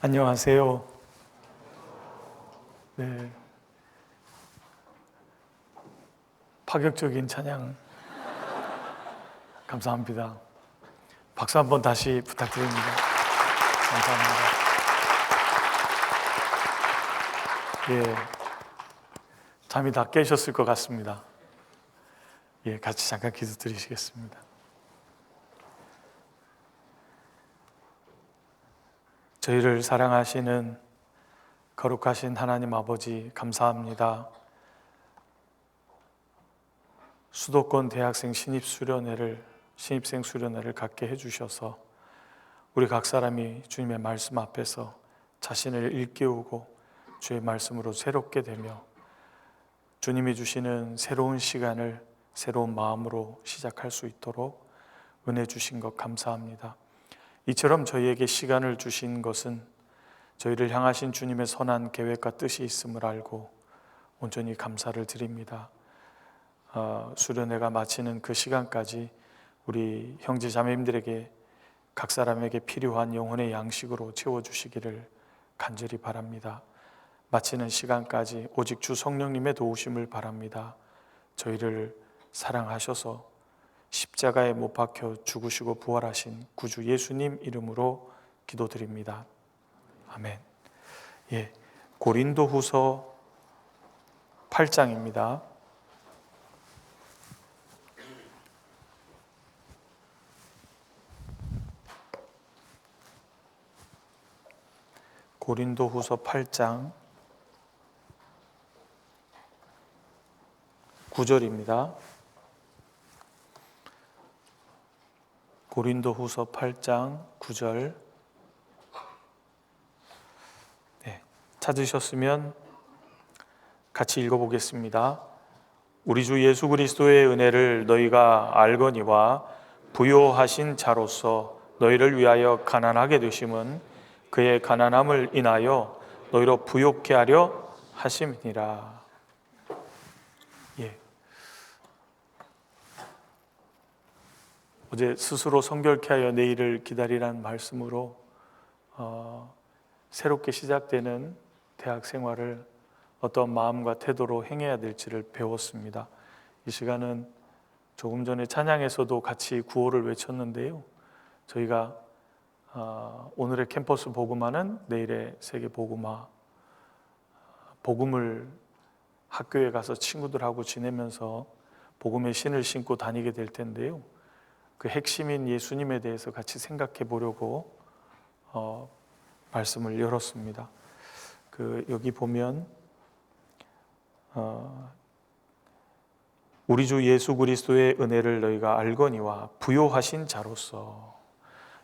안녕하세요. 네, 파격적인 찬양 감사합니다. 박수 한번 다시 부탁드립니다. 감사합니다. 예, 잠이 다 깨셨을 것 같습니다. 예, 같이 잠깐 기도드리시겠습니다. 저희를 사랑하시는 거룩하신 하나님 아버지 감사합니다. 수도권 대학생 신입생 수련회를 갖게 해주셔서 우리 각 사람이 주님의 말씀 앞에서 자신을 일깨우고 주의 말씀으로 새롭게 되며 주님이 주시는 새로운 시간을 새로운 마음으로 시작할 수 있도록 은혜 주신 것 감사합니다. 이처럼 저희에게 시간을 주신 것은 저희를 향하신 주님의 선한 계획과 뜻이 있음을 알고 온전히 감사를 드립니다. 수련회가 마치는 그 시간까지 우리 형제 자매님들에게 각 사람에게 필요한 영혼의 양식으로 채워주시기를 간절히 바랍니다. 마치는 시간까지 오직 주 성령님의 도우심을 바랍니다. 저희를 사랑하셔서 십자가에 못 박혀 죽으시고 부활하신 구주 예수님 이름으로 기도드립니다. 아멘. 예, 고린도후서 8장입니다. 고린도후서 8장 9절입니다. 고린도후서 8장 9절. 네, 찾으셨으면 같이 읽어보겠습니다. 우리 주 예수 그리스도의 은혜를 너희가 알거니와 부요하신 자로서 너희를 위하여 가난하게 되심은 그의 가난함을 인하여 너희로 부요케 하려 하심이니라. 예. 어제 스스로 성결케 하여 내일을 기다리라는 말씀으로 새롭게 시작되는 대학 생활을 어떤 마음과 태도로 행해야 될지를 배웠습니다. 이 시간은 조금 전에 찬양에서도 같이 구호를 외쳤는데요. 저희가 오늘의 캠퍼스 복음화는 내일의 세계 복음화, 복음을 학교에 가서 친구들하고 지내면서 복음의 신을 신고 다니게 될 텐데요. 그 핵심인 예수님에 대해서 같이 생각해 보려고 말씀을 열었습니다. 여기 보면 우리 주 예수 그리스도의 은혜를 너희가 알거니와 부요하신 자로서,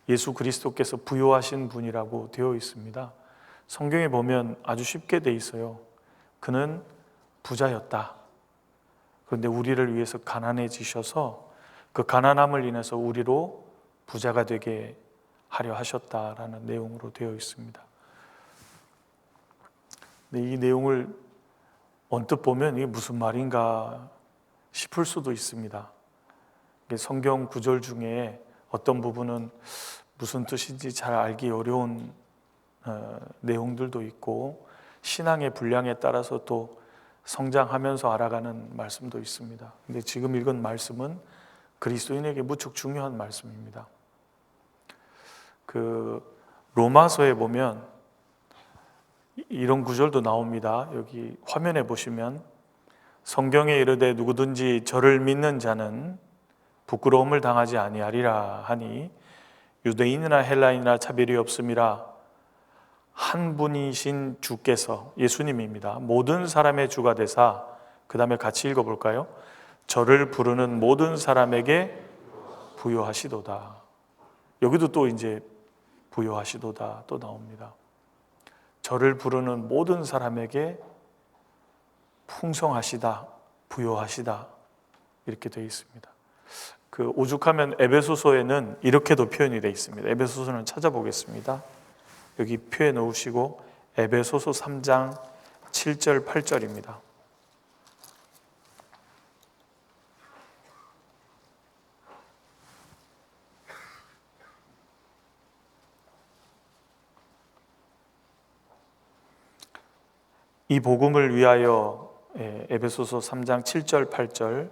예수 그리스도께서 부요하신 분이라고 되어 있습니다. 성경에 보면 아주 쉽게 돼 있어요. 그는 부자였다. 그런데 우리를 위해서 가난해지셔서 그 가난함을 인해서 우리로 부자가 되게 하려 하셨다라는 내용으로 되어 있습니다. 근데 이 내용을 언뜻 보면 이게 무슨 말인가 싶을 수도 있습니다. 성경 구절 중에 어떤 부분은 무슨 뜻인지 잘 알기 어려운 내용들도 있고, 신앙의 분량에 따라서 또 성장하면서 알아가는 말씀도 있습니다. 근데 지금 읽은 말씀은 그리스도인에게 무척 중요한 말씀입니다. 로마서에 보면 이런 구절도 나옵니다. 여기 화면에 보시면 성경에 이르되 누구든지 저를 믿는 자는 부끄러움을 당하지 아니하리라 하니 유대인이나 헬라인이나 차별이 없음이라. 한 분이신 주께서, 예수님입니다, 모든 사람의 주가 되사, 그 다음에 같이 읽어볼까요? 저를 부르는 모든 사람에게 부요하시도다. 여기도 또 이제 부요하시도다 또 나옵니다. 저를 부르는 모든 사람에게 풍성하시다, 부요하시다, 이렇게 되어 있습니다. 오죽하면 에베소서에는 이렇게도 표현이 되어 있습니다. 에베소서는 찾아보겠습니다. 여기 표에 넣으시고 에베소서 3장 7절 8절입니다. 이 복음을 위하여, 에베소서 3장 7절 8절,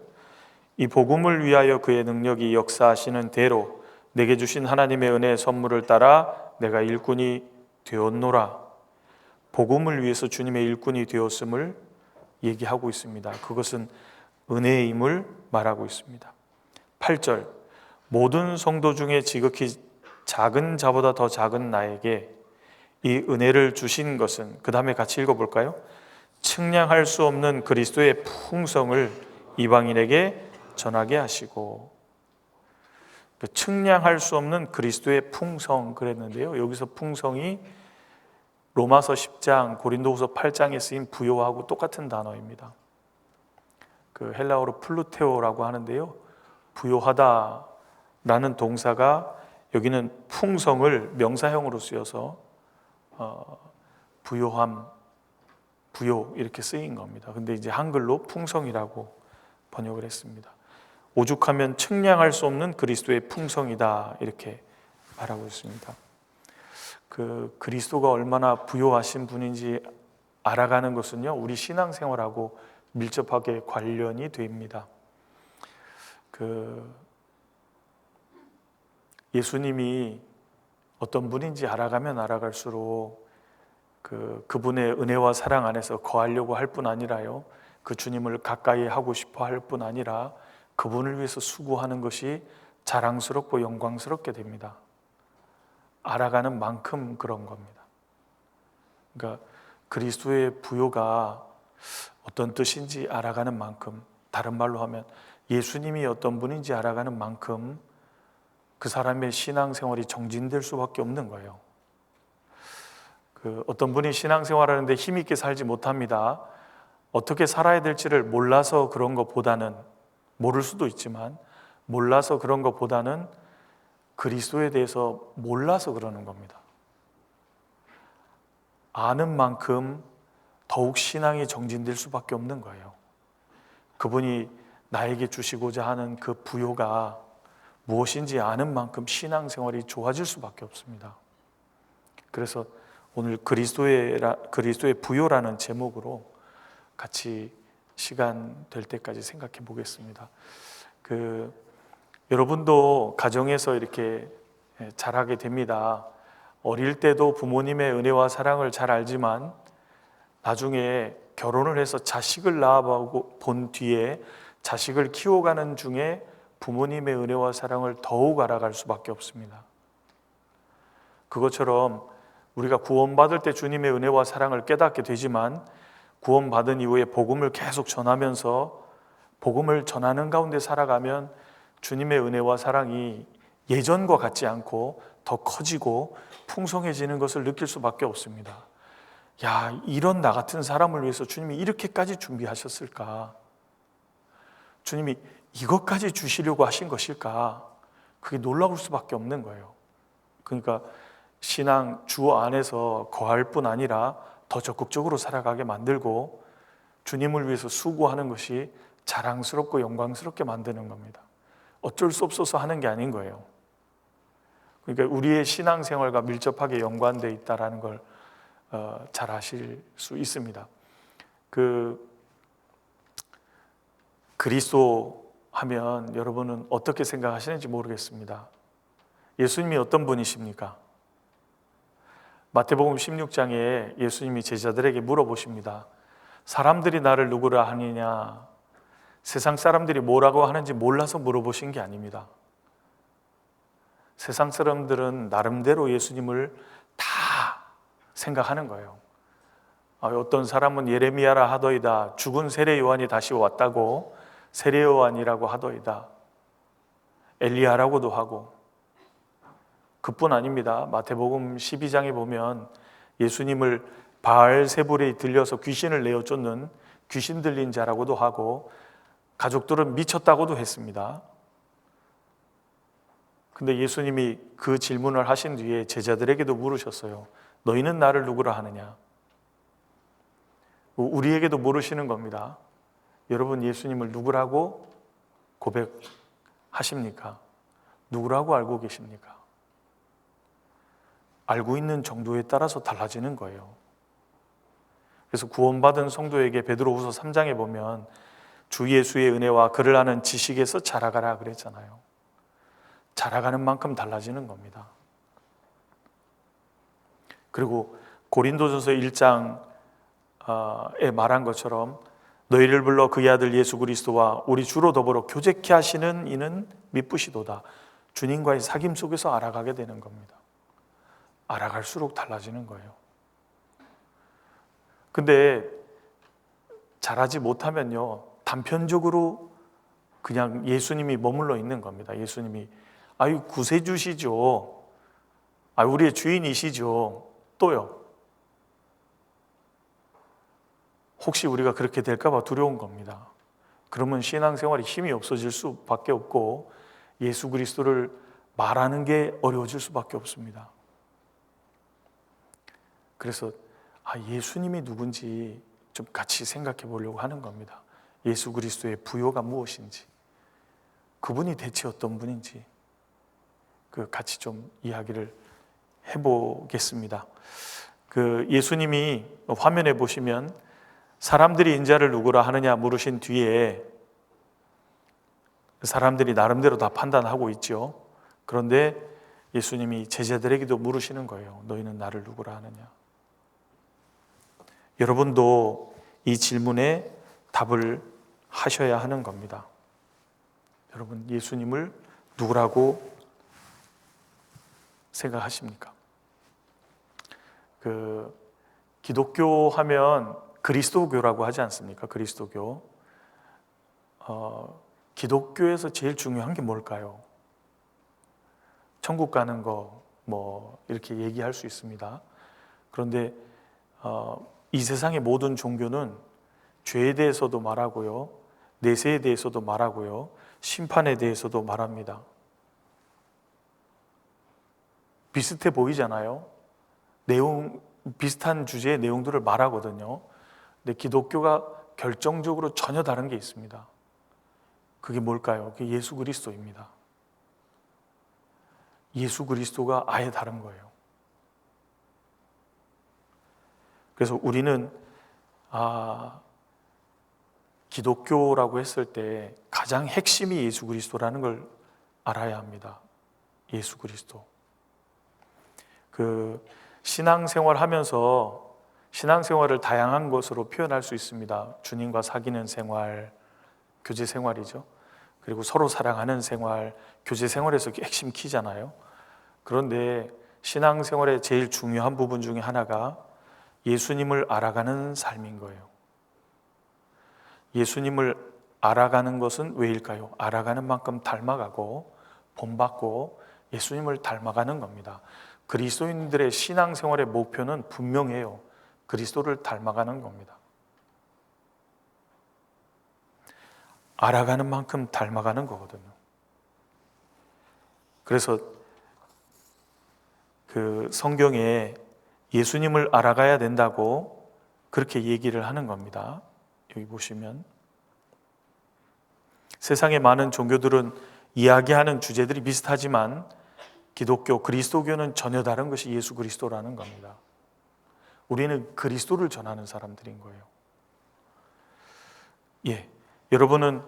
이 복음을 위하여 그의 능력이 역사하시는 대로 내게 주신 하나님의 은혜의 선물을 따라 내가 일꾼이 되었노라. 복음을 위해서 주님의 일꾼이 되었음을 얘기하고 있습니다. 그것은 은혜임을 말하고 있습니다. 8절, 모든 성도 중에 지극히 작은 자보다 더 작은 나에게 이 은혜를 주신 것은, 그 다음에 같이 읽어볼까요? 측량할 수 없는 그리스도의 풍성을 이방인에게 전하게 하시고. 측량할 수 없는 그리스도의 풍성 그랬는데요, 여기서 풍성이 로마서 10장, 고린도후서 8장에 쓰인 부요하고 똑같은 단어입니다. 그 헬라어로 플루테오라고 하는데요, 부요하다라는 동사가 여기는 풍성을 명사형으로 쓰여서 부요함, 부요 이렇게 쓰인 겁니다. 근데 이제 한글로 풍성이라고 번역을 했습니다. 오죽하면 측량할 수 없는 그리스도의 풍성이다 이렇게 말하고 있습니다. 그 그리스도가 얼마나 부요하신 분인지 알아가는 것은요, 우리 신앙생활하고 밀접하게 관련이 됩니다. 예수님이 어떤 분인지 알아가면 알아갈수록 그분의 은혜와 사랑 안에서 거하려고 할 뿐 아니라요, 그 주님을 가까이 하고 싶어 할 뿐 아니라 그분을 위해서 수고하는 것이 자랑스럽고 영광스럽게 됩니다. 알아가는 만큼 그런 겁니다. 그러니까 그리스도의 부요가 어떤 뜻인지 알아가는 만큼, 다른 말로 하면 예수님이 어떤 분인지 알아가는 만큼 그 사람의 신앙생활이 정진될 수밖에 없는 거예요. 어떤 분이 신앙생활하는데 힘있게 살지 못합니다. 어떻게 살아야 될지를 몰라서 그런 것보다는, 모를 수도 있지만 몰라서 그런 것보다는 그리스도에 대해서 몰라서 그러는 겁니다. 아는 만큼 더욱 신앙이 정진될 수밖에 없는 거예요. 그분이 나에게 주시고자 하는 그 부요가 무엇인지 아는 만큼 신앙생활이 좋아질 수밖에 없습니다. 그래서 오늘 그리스도의 부요라는 제목으로 같이 시간 될 때까지 생각해 보겠습니다. 여러분도 가정에서 이렇게 자라게 됩니다. 어릴 때도 부모님의 은혜와 사랑을 잘 알지만 나중에 결혼을 해서 자식을 낳아본 뒤에 자식을 키워가는 중에 부모님의 은혜와 사랑을 더욱 알아갈 수밖에 없습니다. 그것처럼 우리가 구원받을 때 주님의 은혜와 사랑을 깨닫게 되지만 구원받은 이후에 복음을 계속 전하면서 복음을 전하는 가운데 살아가면 주님의 은혜와 사랑이 예전과 같지 않고 더 커지고 풍성해지는 것을 느낄 수밖에 없습니다. 야, 이런 나 같은 사람을 위해서 주님이 이렇게까지 준비하셨을까? 주님이 이것까지 주시려고 하신 것일까? 그게 놀라울 수밖에 없는 거예요. 그러니까 신앙 주 안에서 거할 뿐 아니라 더 적극적으로 살아가게 만들고 주님을 위해서 수고하는 것이 자랑스럽고 영광스럽게 만드는 겁니다. 어쩔 수 없어서 하는 게 아닌 거예요. 그러니까 우리의 신앙생활과 밀접하게 연관되어 있다는 걸 잘 아실 수 있습니다. 그리스도 하면 여러분은 어떻게 생각하시는지 모르겠습니다. 예수님이 어떤 분이십니까? 마태복음 16장에 예수님이 제자들에게 물어보십니다. 사람들이 나를 누구라 하느냐? 세상 사람들이 뭐라고 하는지 몰라서 물어보신 게 아닙니다. 세상 사람들은 나름대로 예수님을 다 생각하는 거예요. 어떤 사람은 예레미야라 하더이다. 죽은 세례 요한이 다시 왔다고 세례 요한이라고 하더이다. 엘리야라고도 하고. 그뿐 아닙니다. 마태복음 12장에 보면 예수님을 바알세불에 들려서 귀신을 내어 쫓는 귀신 들린 자라고도 하고 가족들은 미쳤다고도 했습니다. 근데 예수님이 그 질문을 하신 뒤에 제자들에게도 물으셨어요. 너희는 나를 누구라 하느냐? 우리에게도 물으시는 겁니다. 여러분 예수님을 누구라고 고백하십니까? 누구라고 알고 계십니까? 알고 있는 정도에 따라서 달라지는 거예요. 그래서 구원받은 성도에게 베드로후서 3장에 보면 주 예수의 은혜와 그를 아는 지식에서 자라가라 그랬잖아요. 자라가는 만큼 달라지는 겁니다. 그리고 고린도전서 1장에 말한 것처럼 너희를 불러 그의 아들 예수 그리스도와 우리 주로 더불어 교제케 하시는 이는 미쁘시도다. 주님과의 사귐 속에서 알아가게 되는 겁니다. 알아갈수록 달라지는 거예요. 근데 잘하지 못하면요, 단편적으로 그냥 예수님이 머물러 있는 겁니다. 예수님이 아유 구세주시죠, 우리의 주인이시죠. 또요, 혹시 우리가 그렇게 될까 봐 두려운 겁니다. 그러면 신앙생활이 힘이 없어질 수밖에 없고 예수 그리스도를 말하는 게 어려워질 수밖에 없습니다. 그래서 예수님이 누군지 좀 같이 생각해 보려고 하는 겁니다. 예수 그리스도의 부요가 무엇인지, 그분이 대체 어떤 분인지 같이 좀 이야기를 해보겠습니다. 예수님이 화면에 보시면 사람들이 인자를 누구라 하느냐 물으신 뒤에 사람들이 나름대로 다 판단하고 있죠. 그런데 예수님이 제자들에게도 물으시는 거예요. 너희는 나를 누구라 하느냐? 여러분도 이 질문에 답을 하셔야 하는 겁니다. 여러분, 예수님을 누구라고 생각하십니까? 기독교 하면 그리스도교라고 하지 않습니까? 그리스도교. 기독교에서 제일 중요한 게 뭘까요? 천국 가는 거 이렇게 얘기할 수 있습니다. 그런데 이 세상의 모든 종교는 죄에 대해서도 말하고요, 내세에 대해서도 말하고요, 심판에 대해서도 말합니다. 비슷해 보이잖아요. 비슷한 주제의 내용들을 말하거든요. 근데 기독교가 결정적으로 전혀 다른 게 있습니다. 그게 뭘까요? 그게 예수 그리스도입니다. 예수 그리스도가 아예 다른 거예요. 그래서 우리는 기독교라고 했을 때 가장 핵심이 예수 그리스도라는 걸 알아야 합니다. 예수 그리스도. 신앙생활 하면서 신앙생활을 다양한 것으로 표현할 수 있습니다. 주님과 사귀는 생활, 교제 생활이죠. 그리고 서로 사랑하는 생활, 교제 생활에서 핵심 키잖아요. 그런데 신앙생활의 제일 중요한 부분 중에 하나가 예수님을 알아가는 삶인 거예요. 예수님을 알아가는 것은 왜일까요? 알아가는 만큼 닮아가고 본받고 예수님을 닮아가는 겁니다. 그리스도인들의 신앙생활의 목표는 분명해요. 그리스도를 닮아가는 겁니다. 알아가는 만큼 닮아가는 거거든요. 그래서 성경에 예수님을 알아가야 된다고 그렇게 얘기를 하는 겁니다. 여기 보시면 세상의 많은 종교들은 이야기하는 주제들이 비슷하지만 기독교, 그리스도교는 전혀 다른 것이 예수 그리스도라는 겁니다. 우리는 그리스도를 전하는 사람들인 거예요. 여러분은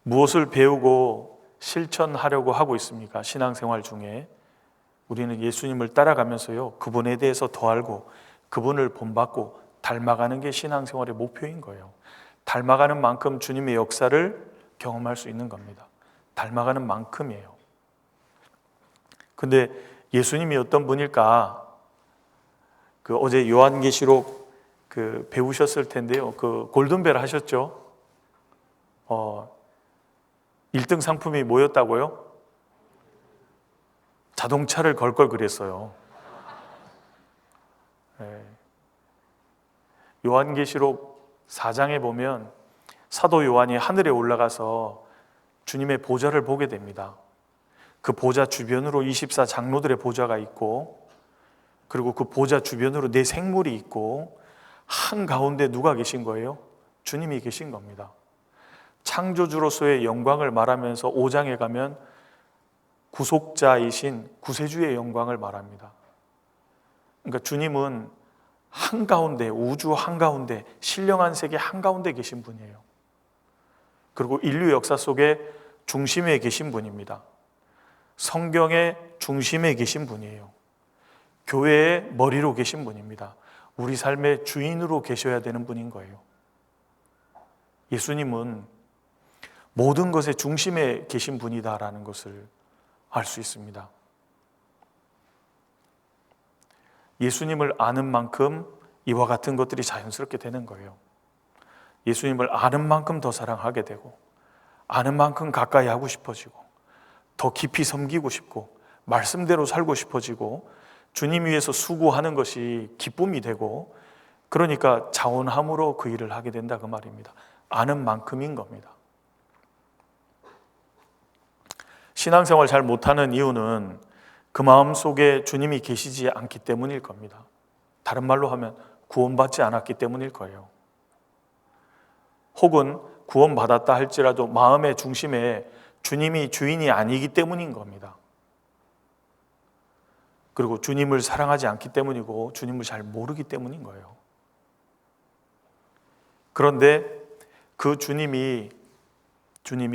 무엇을 배우고 실천하려고 하고 있습니까? 신앙생활 중에 우리는 예수님을 따라가면서요, 그분에 대해서 더 알고 그분을 본받고 닮아가는 게 신앙생활의 목표인 거예요. 닮아가는 만큼 주님의 역사를 경험할 수 있는 겁니다. 닮아가는 만큼이에요. 근데 예수님이 어떤 분일까? 어제 요한계시록 배우셨을 텐데요. 골든벨 하셨죠? 1등 상품이 뭐였다고요? 자동차를 걸 걸 그랬어요. 요한계시록 4장에 보면 사도 요한이 하늘에 올라가서 주님의 보좌를 보게 됩니다. 그 보좌 주변으로 24 장로들의 보좌가 있고, 그리고 그 보좌 주변으로 네 생물이 있고, 한가운데 누가 계신 거예요? 주님이 계신 겁니다. 창조주로서의 영광을 말하면서 5장에 가면 구속자이신 구세주의 영광을 말합니다. 그러니까 주님은 한가운데, 우주 한가운데, 신령한 세계 한가운데 계신 분이에요. 그리고 인류 역사 속에 중심에 계신 분입니다. 성경의 중심에 계신 분이에요. 교회의 머리로 계신 분입니다. 우리 삶의 주인으로 계셔야 되는 분인 거예요. 예수님은 모든 것의 중심에 계신 분이다라는 것을 알 수 있습니다. 예수님을 아는 만큼 이와 같은 것들이 자연스럽게 되는 거예요. 예수님을 아는 만큼 더 사랑하게 되고, 아는 만큼 가까이 하고 싶어지고, 더 깊이 섬기고 싶고, 말씀대로 살고 싶어지고, 주님 위해서 수고하는 것이 기쁨이 되고, 그러니까 자원함으로 그 일을 하게 된다 그 말입니다. 아는 만큼인 겁니다. 신앙생활 잘 못하는 이유는 그 마음속에 주님이 계시지 않기 때문일 겁니다. 다른 말로 하면 구원받지 않았기 때문일 거예요. 혹은 구원받았다 할지라도 마음의 중심에 주님이 주인이 아니기 때문인 겁니다. 그리고 주님을 사랑하지 않기 때문이고 주님을 잘 모르기 때문인 거예요. 그런데 그 주님이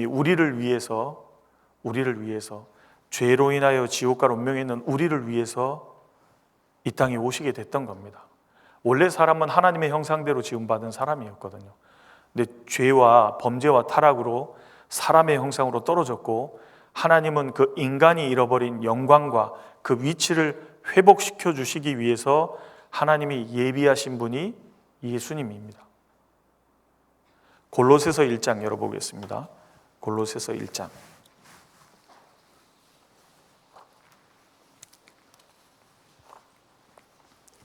우리를 위해서 죄로 인하여 지옥가로 운명에 있는 우리를 위해서 이 땅에 오시게 됐던 겁니다. 원래 사람은 하나님의 형상대로 지음받은 사람이었거든요. 근데 죄와 범죄와 타락으로 사람의 형상으로 떨어졌고, 하나님은 그 인간이 잃어버린 영광과 그 위치를 회복시켜 주시기 위해서 하나님이 예비하신 분이 예수님입니다. 골로새서 1장 열어보겠습니다. 골로새서 1장.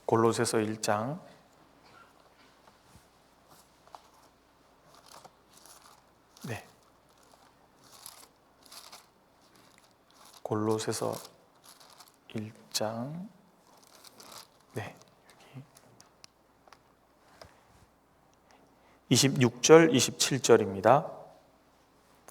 골로새서 1장 네. 골로새서 1장 네. 여기 26절 27절입니다.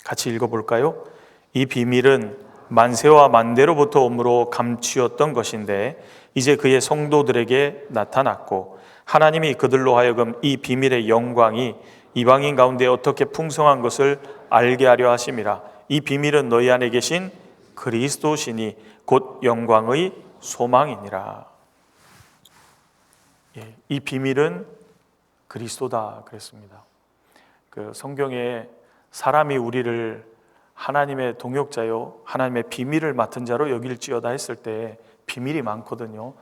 같이 읽어볼까요? 이 비밀은 만세와 만대로부터 오므로 감추었던 것인데 이제 그의 성도들에게 나타났고, 하나님이 그들로 하여금 이 비밀의 영광이 이방인 가운데 어떻게 풍성한 것을 알게 하려 하심이라. 이 비밀은 너희 안에 계신 그리스도시니 곧 영광의 소망이니라. 이 비밀은 그리스도다 그랬습니다. 그 성경에 사람이 우리를 하나님의 동역자요 하나님의 비밀을 맡은 자로 여길지어다 했을 때 비밀이 많거든요.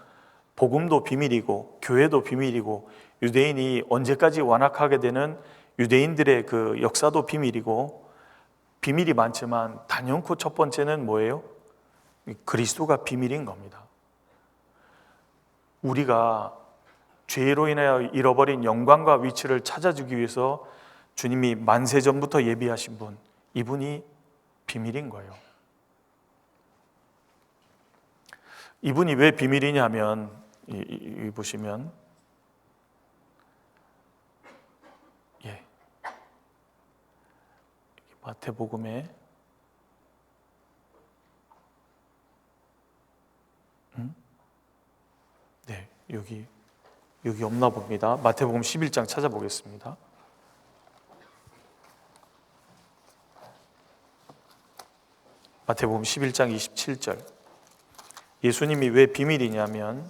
복음도 비밀이고 교회도 비밀이고 유대인이 언제까지 완악하게 되는 유대인들의 그 역사도 비밀이고, 비밀이 많지만 단연코 첫 번째는 뭐예요? 그리스도가 비밀인 겁니다. 우리가 죄로 인하여 잃어버린 영광과 위치를 찾아주기 위해서 주님이 만세 전부터 예비하신 분, 이분이 비밀인 거예요. 이분이 왜 비밀이냐면 이 보시면 마태복음에 네, 여기 없나 봅니다. 마태복음 11장 찾아보겠습니다. 마태복음 11장 27절. 예수님이 왜 비밀이냐면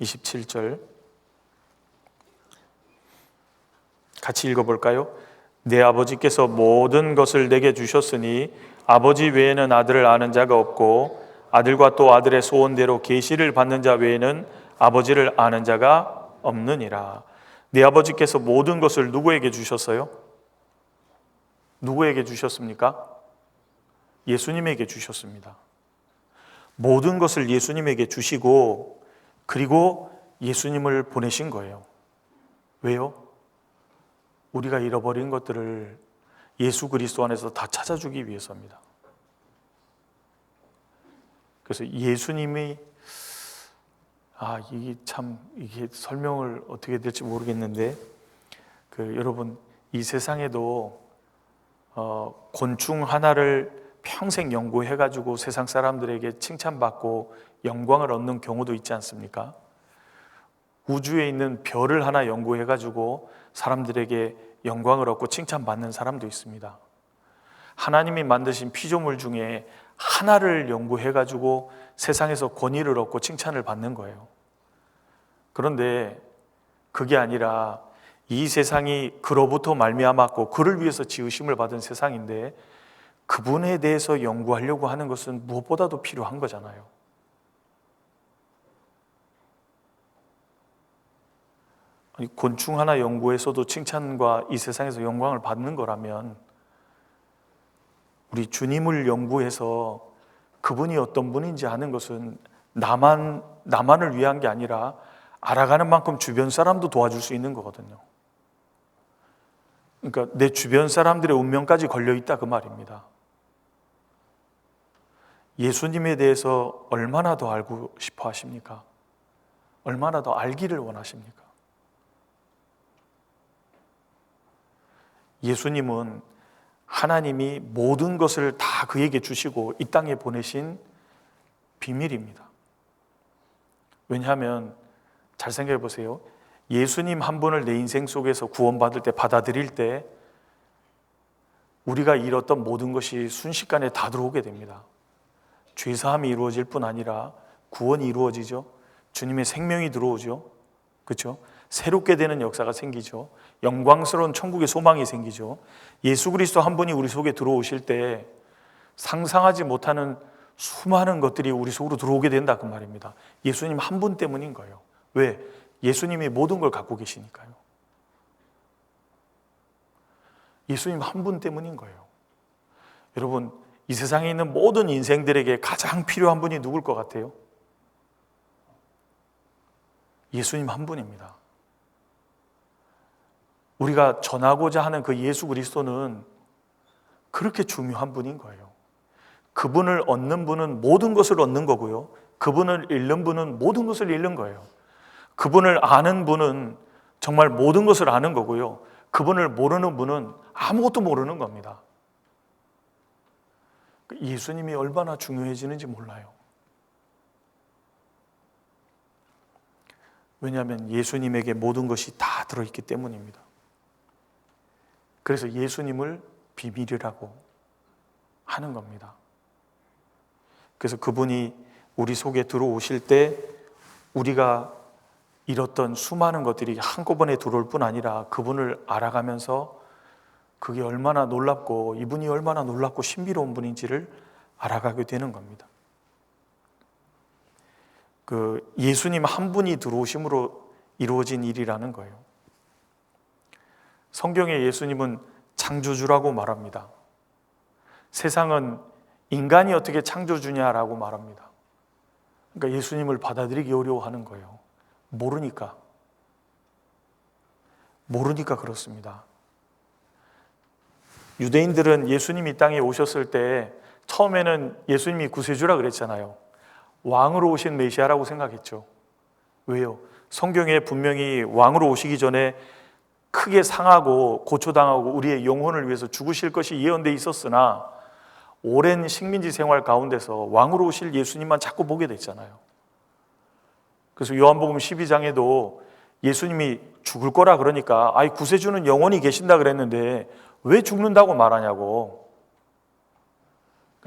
(27절) 같이 읽어볼까요? 내 아버지께서 모든 것을 내게 주셨으니 아버지 외에는 아들을 아는 자가 없고 아들과 또 아들의 소원대로 계시를 받는 자 외에는 아버지를 아는 자가 없느니라. 내 아버지께서 모든 것을 누구에게 주셨어요? 누구에게 주셨습니까? 예수님에게 주셨습니다. 모든 것을 예수님에게 주시고 그리고 예수님을 보내신 거예요. 왜요? 우리가 잃어버린 것들을 예수 그리스도 안에서 다 찾아주기 위해서입니다. 그래서 예수님이 이게 설명을 어떻게 될지 모르겠는데 여러분 이 세상에도 곤충 하나를 평생 연구해가지고 세상 사람들에게 칭찬받고 영광을 얻는 경우도 있지 않습니까? 우주에 있는 별을 하나 연구해가지고 사람들에게 영광을 얻고 칭찬받는 사람도 있습니다. 하나님이 만드신 피조물 중에 하나를 연구해가지고 세상에서 권위를 얻고 칭찬을 받는 거예요. 그런데 그게 아니라 이 세상이 그로부터 말미암았고 그를 위해서 지으심을 받은 세상인데 그분에 대해서 연구하려고 하는 것은 무엇보다도 필요한 거잖아요. 아니, 곤충 하나 연구해서도 칭찬과 이 세상에서 영광을 받는 거라면 우리 주님을 연구해서 그분이 어떤 분인지 아는 것은 나만을 위한 게 아니라 알아가는 만큼 주변 사람도 도와줄 수 있는 거거든요. 그러니까 내 주변 사람들의 운명까지 걸려 있다 그 말입니다. 예수님에 대해서 얼마나 더 알고 싶어 하십니까? 얼마나 더 알기를 원하십니까? 예수님은 하나님이 모든 것을 다 그에게 주시고 이 땅에 보내신 비밀입니다. 왜냐하면 잘 생각해 보세요. 예수님 한 분을 내 인생 속에서 구원받을 때, 받아들일 때 우리가 잃었던 모든 것이 순식간에 다 들어오게 됩니다. 죄사함이 이루어질 뿐 아니라 구원이 이루어지죠. 주님의 생명이 들어오죠. 그렇죠? 새롭게 되는 역사가 생기죠. 영광스러운 천국의 소망이 생기죠. 예수 그리스도 한 분이 우리 속에 들어오실 때 상상하지 못하는 수많은 것들이 우리 속으로 들어오게 된다 그 말입니다. 예수님 한 분 때문인 거예요. 왜? 예수님이 모든 걸 갖고 계시니까요. 예수님 한 분 때문인 거예요. 여러분, 이 세상에 있는 모든 인생들에게 가장 필요한 분이 누굴 것 같아요? 예수님 한 분입니다. 우리가 전하고자 하는 그 예수 그리스도는 그렇게 중요한 분인 거예요. 그분을 얻는 분은 모든 것을 얻는 거고요. 그분을 잃는 분은 모든 것을 잃는 거예요. 그분을 아는 분은 정말 모든 것을 아는 거고요. 그분을 모르는 분은 아무것도 모르는 겁니다. 예수님이 얼마나 중요해지는지 몰라요. 왜냐하면 예수님에게 모든 것이 다 들어있기 때문입니다. 그래서 예수님을 비밀이라고 하는 겁니다. 그래서 그분이 우리 속에 들어오실 때 우리가 잃었던 수많은 것들이 한꺼번에 들어올 뿐 아니라 그분을 알아가면서 그게 얼마나 놀랍고 이분이 얼마나 놀랍고 신비로운 분인지를 알아가게 되는 겁니다. 그 예수님 한 분이 들어오심으로 이루어진 일이라는 거예요. 성경에 예수님은 창조주라고 말합니다. 세상은 인간이 어떻게 창조주냐라고 말합니다. 그러니까 예수님을 받아들이기 어려워하는 거예요. 모르니까 그렇습니다. 유대인들은 예수님이 이 땅에 오셨을 때 처음에는 예수님이 구세주라 그랬잖아요. 왕으로 오신 메시아라고 생각했죠. 왜요? 성경에 분명히 왕으로 오시기 전에 크게 상하고 고초당하고 우리의 영혼을 위해서 죽으실 것이 예언되어 있었으나 오랜 식민지 생활 가운데서 왕으로 오실 예수님만 자꾸 보게 됐잖아요. 그래서 요한복음 12장에도 예수님이 죽을 거라 그러니까 구세주는 영원히 계신다 그랬는데 왜 죽는다고 말하냐고.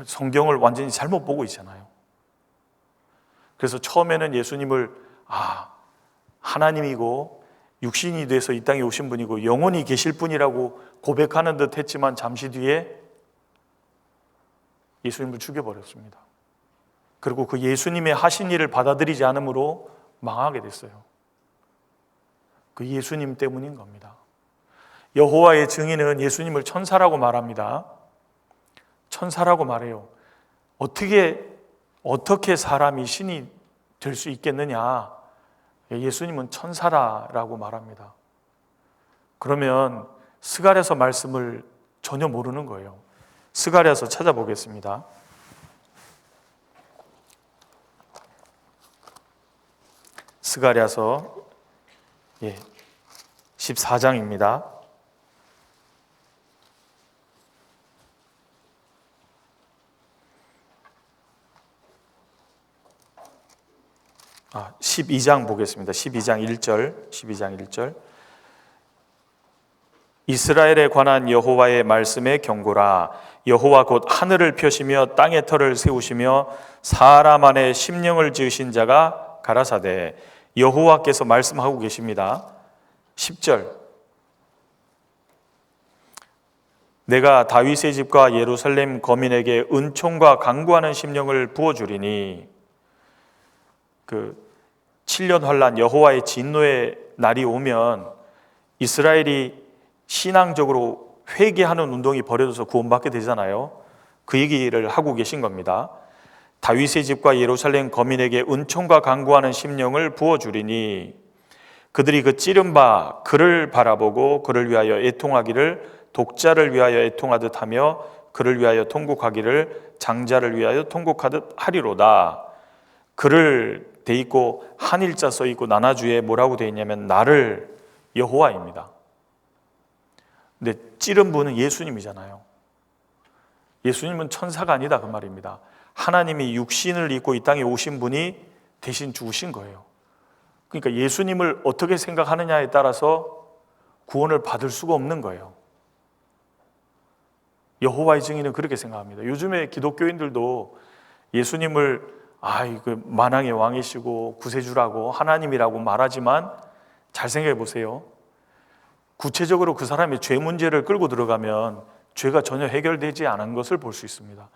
성경을 완전히 잘못 보고 있잖아요. 그래서 처음에는 예수님을 하나님이고 육신이 돼서 이 땅에 오신 분이고 영원히 계실 분이라고 고백하는 듯 했지만 잠시 뒤에 예수님을 죽여버렸습니다. 그리고 그 예수님의 하신 일을 받아들이지 않으므로 망하게 됐어요. 그 예수님 때문인 겁니다. 여호와의 증인은 예수님을 천사라고 말합니다. 천사라고 말해요. 어떻게 사람이 신이 될 수 있겠느냐? 예수님은 천사라고 말합니다. 그러면 스가랴서 말씀을 전혀 모르는 거예요. 스가랴서 찾아보겠습니다. 스가랴서 14장입니다. 12장 보겠습니다. 12장 1절. 이스라엘에 관한 여호와의 말씀의 경고라. 여호와 곧 하늘을 펴시며 땅의 터를 세우시며 사람 안에 심령을 지으신 자가 가라사대. 여호와께서 말씀하고 계십니다. 10절. 내가 다윗의 집과 예루살렘 거민에게 은총과 강구하는 심령을 부어주리니. 7년 환란, 여호와의 진노의 날이 오면 이스라엘이 신앙적으로 회개하는 운동이 벌어져서 구원받게 되잖아요. 그 얘기를 하고 계신 겁니다. 다윗의 집과 예루살렘 거민에게 은총과 강구하는 심령을 부어주리니 그들이 그 찌른 바 그를 바라보고 그를 위하여 애통하기를 독자를 위하여 애통하듯 하며 그를 위하여 통곡하기를 장자를 위하여 통곡하듯 하리로다. 그를 돼 있고 한일자 써 있고 나나주에 뭐라고 돼 있냐면 나를 여호와입니다. 근데 찌른 분은 예수님이잖아요. 예수님은 천사가 아니다 그 말입니다. 하나님이 육신을 입고 이 땅에 오신 분이 대신 죽으신 거예요. 그러니까 예수님을 어떻게 생각하느냐에 따라서 구원을 받을 수가 없는 거예요. 여호와의 증인은 그렇게 생각합니다. 요즘에 기독교인들도 예수님을 만왕의 왕이시고 구세주라고 하나님이라고 말하지만 잘 생각해 보세요. 구체적으로 그 사람의 죄 문제를 끌고 들어가면 죄가 전혀 해결되지 않은 것을 볼 수 있습니다.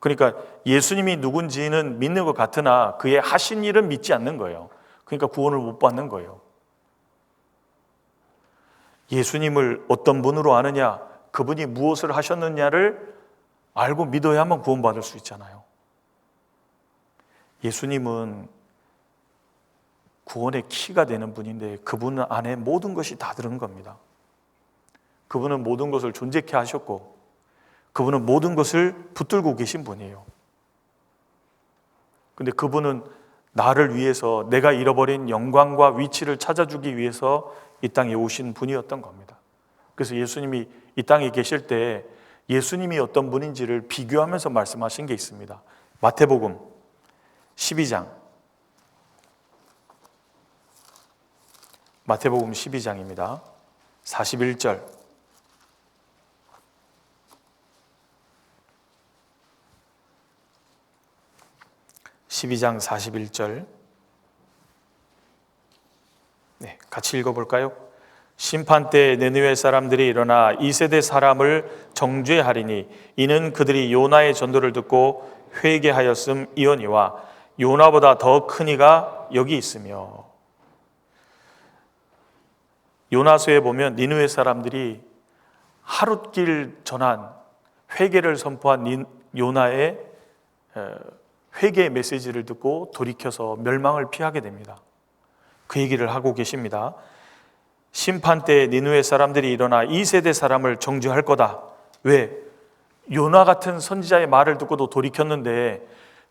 그러니까 예수님이 누군지는 믿는 것 같으나 그의 하신 일은 믿지 않는 거예요. 그러니까 구원을 못 받는 거예요. 예수님을 어떤 분으로 아느냐, 그분이 무엇을 하셨느냐를 알고 믿어야만 구원받을 수 있잖아요. 예수님은 구원의 키가 되는 분인데 그분 안에 모든 것이 다 들은 겁니다. 그분은 모든 것을 존재케 하셨고 그분은 모든 것을 붙들고 계신 분이에요. 근데 그분은 나를 위해서 내가 잃어버린 영광과 위치를 찾아주기 위해서 이 땅에 오신 분이었던 겁니다. 그래서 예수님이 이 땅에 계실 때 예수님이 어떤 분인지를 비교하면서 말씀하신 게 있습니다. 마태복음 12장. 마태복음 12장입니다. 41절. 12장 41절. 네, 같이 읽어볼까요? 심판때 느느웨 사람들이 일어나 이 세대 사람을 정죄하리니 이는 그들이 요나의 전도를 듣고 회개하였음이오니와 요나보다 더 큰 이가 여기 있으며. 요나서에 보면 니느웨 사람들이 하룻길 전한 회개를 선포한 요나의 회개의 메시지를 듣고 돌이켜서 멸망을 피하게 됩니다. 그 얘기를 하고 계십니다. 심판 때 니느웨 사람들이 일어나 이 세대 사람을 정죄할 거다. 왜? 요나 같은 선지자의 말을 듣고도 돌이켰는데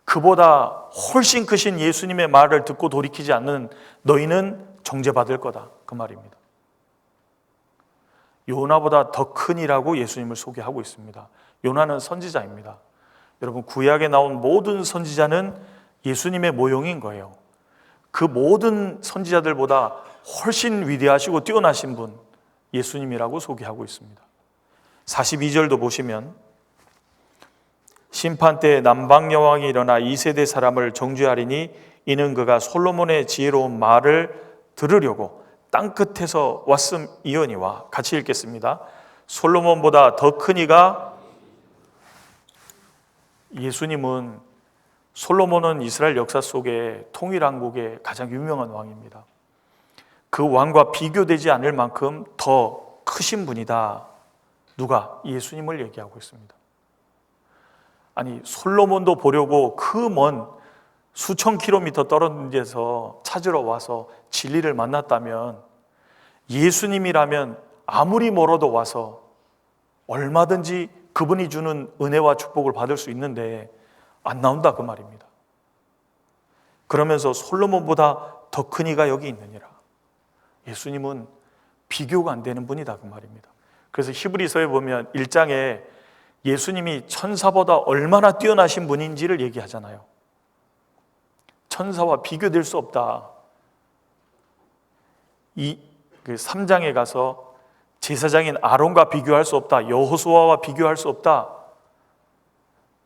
그보다 훨씬 크신 예수님의 말을 듣고 돌이키지 않는 너희는 정죄받을 거다. 그 말입니다. 요나보다 더 큰이라고 예수님을 소개하고 있습니다. 요나는 선지자입니다. 여러분, 구약에 나온 모든 선지자는 예수님의 모형인 거예요. 그 모든 선지자들보다 훨씬 위대하시고 뛰어나신 분, 예수님이라고 소개하고 있습니다. 42절도 보시면 심판 때 남방 여왕이 일어나 이 세대 사람을 정죄하리니 이는 그가 솔로몬의 지혜로운 말을 들으려고 땅끝에서 왔음이오니와. 같이 읽겠습니다. 솔로몬보다 더 큰 이가. 예수님은, 솔로몬은 이스라엘 역사 속에 통일왕국의 가장 유명한 왕입니다. 그 왕과 비교되지 않을 만큼 더 크신 분이다. 누가? 예수님을 얘기하고 있습니다. 아니, 솔로몬도 보려고 그 먼 수천 킬로미터 떨어진 데서 찾으러 와서 진리를 만났다면 예수님이라면 아무리 멀어도 와서 얼마든지 그분이 주는 은혜와 축복을 받을 수 있는데 안 나온다 그 말입니다. 그러면서 솔로몬보다 더 큰 이가 여기 있느니라. 예수님은 비교가 안 되는 분이다 그 말입니다. 그래서 히브리서에 보면 1장에 예수님이 천사보다 얼마나 뛰어나신 분인지를 얘기하잖아요. 천사와 비교될 수 없다. 그 3장에 가서 제사장인 아론과 비교할 수 없다. 여호수아와 비교할 수 없다.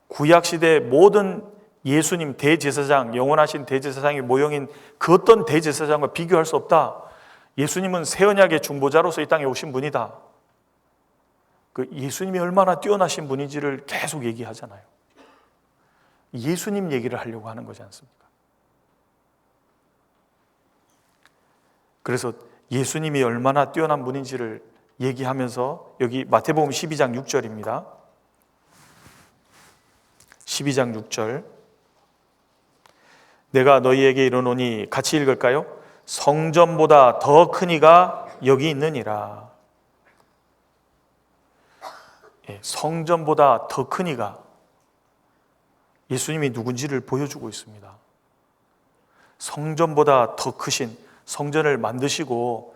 구약시대 모든 예수님 대제사장, 영원하신 대제사장의 모형인 그 어떤 대제사장과 비교할 수 없다. 예수님은 새 언약의 중보자로서 이 땅에 오신 분이다. 그 예수님이 얼마나 뛰어나신 분인지를 계속 얘기하잖아요. 예수님 얘기를 하려고 하는 거지 않습니까? 그래서 예수님이 얼마나 뛰어난 분인지를 얘기하면서 여기 마태복음 12장 6절입니다. 12장 6절. 내가 너희에게 이르노니, 같이 읽을까요? 성전보다 더 큰 이가 여기 있느니라. 성전보다 더 큰 이가, 예수님이 누군지를 보여주고 있습니다. 성전보다 더 크신, 성전을 만드시고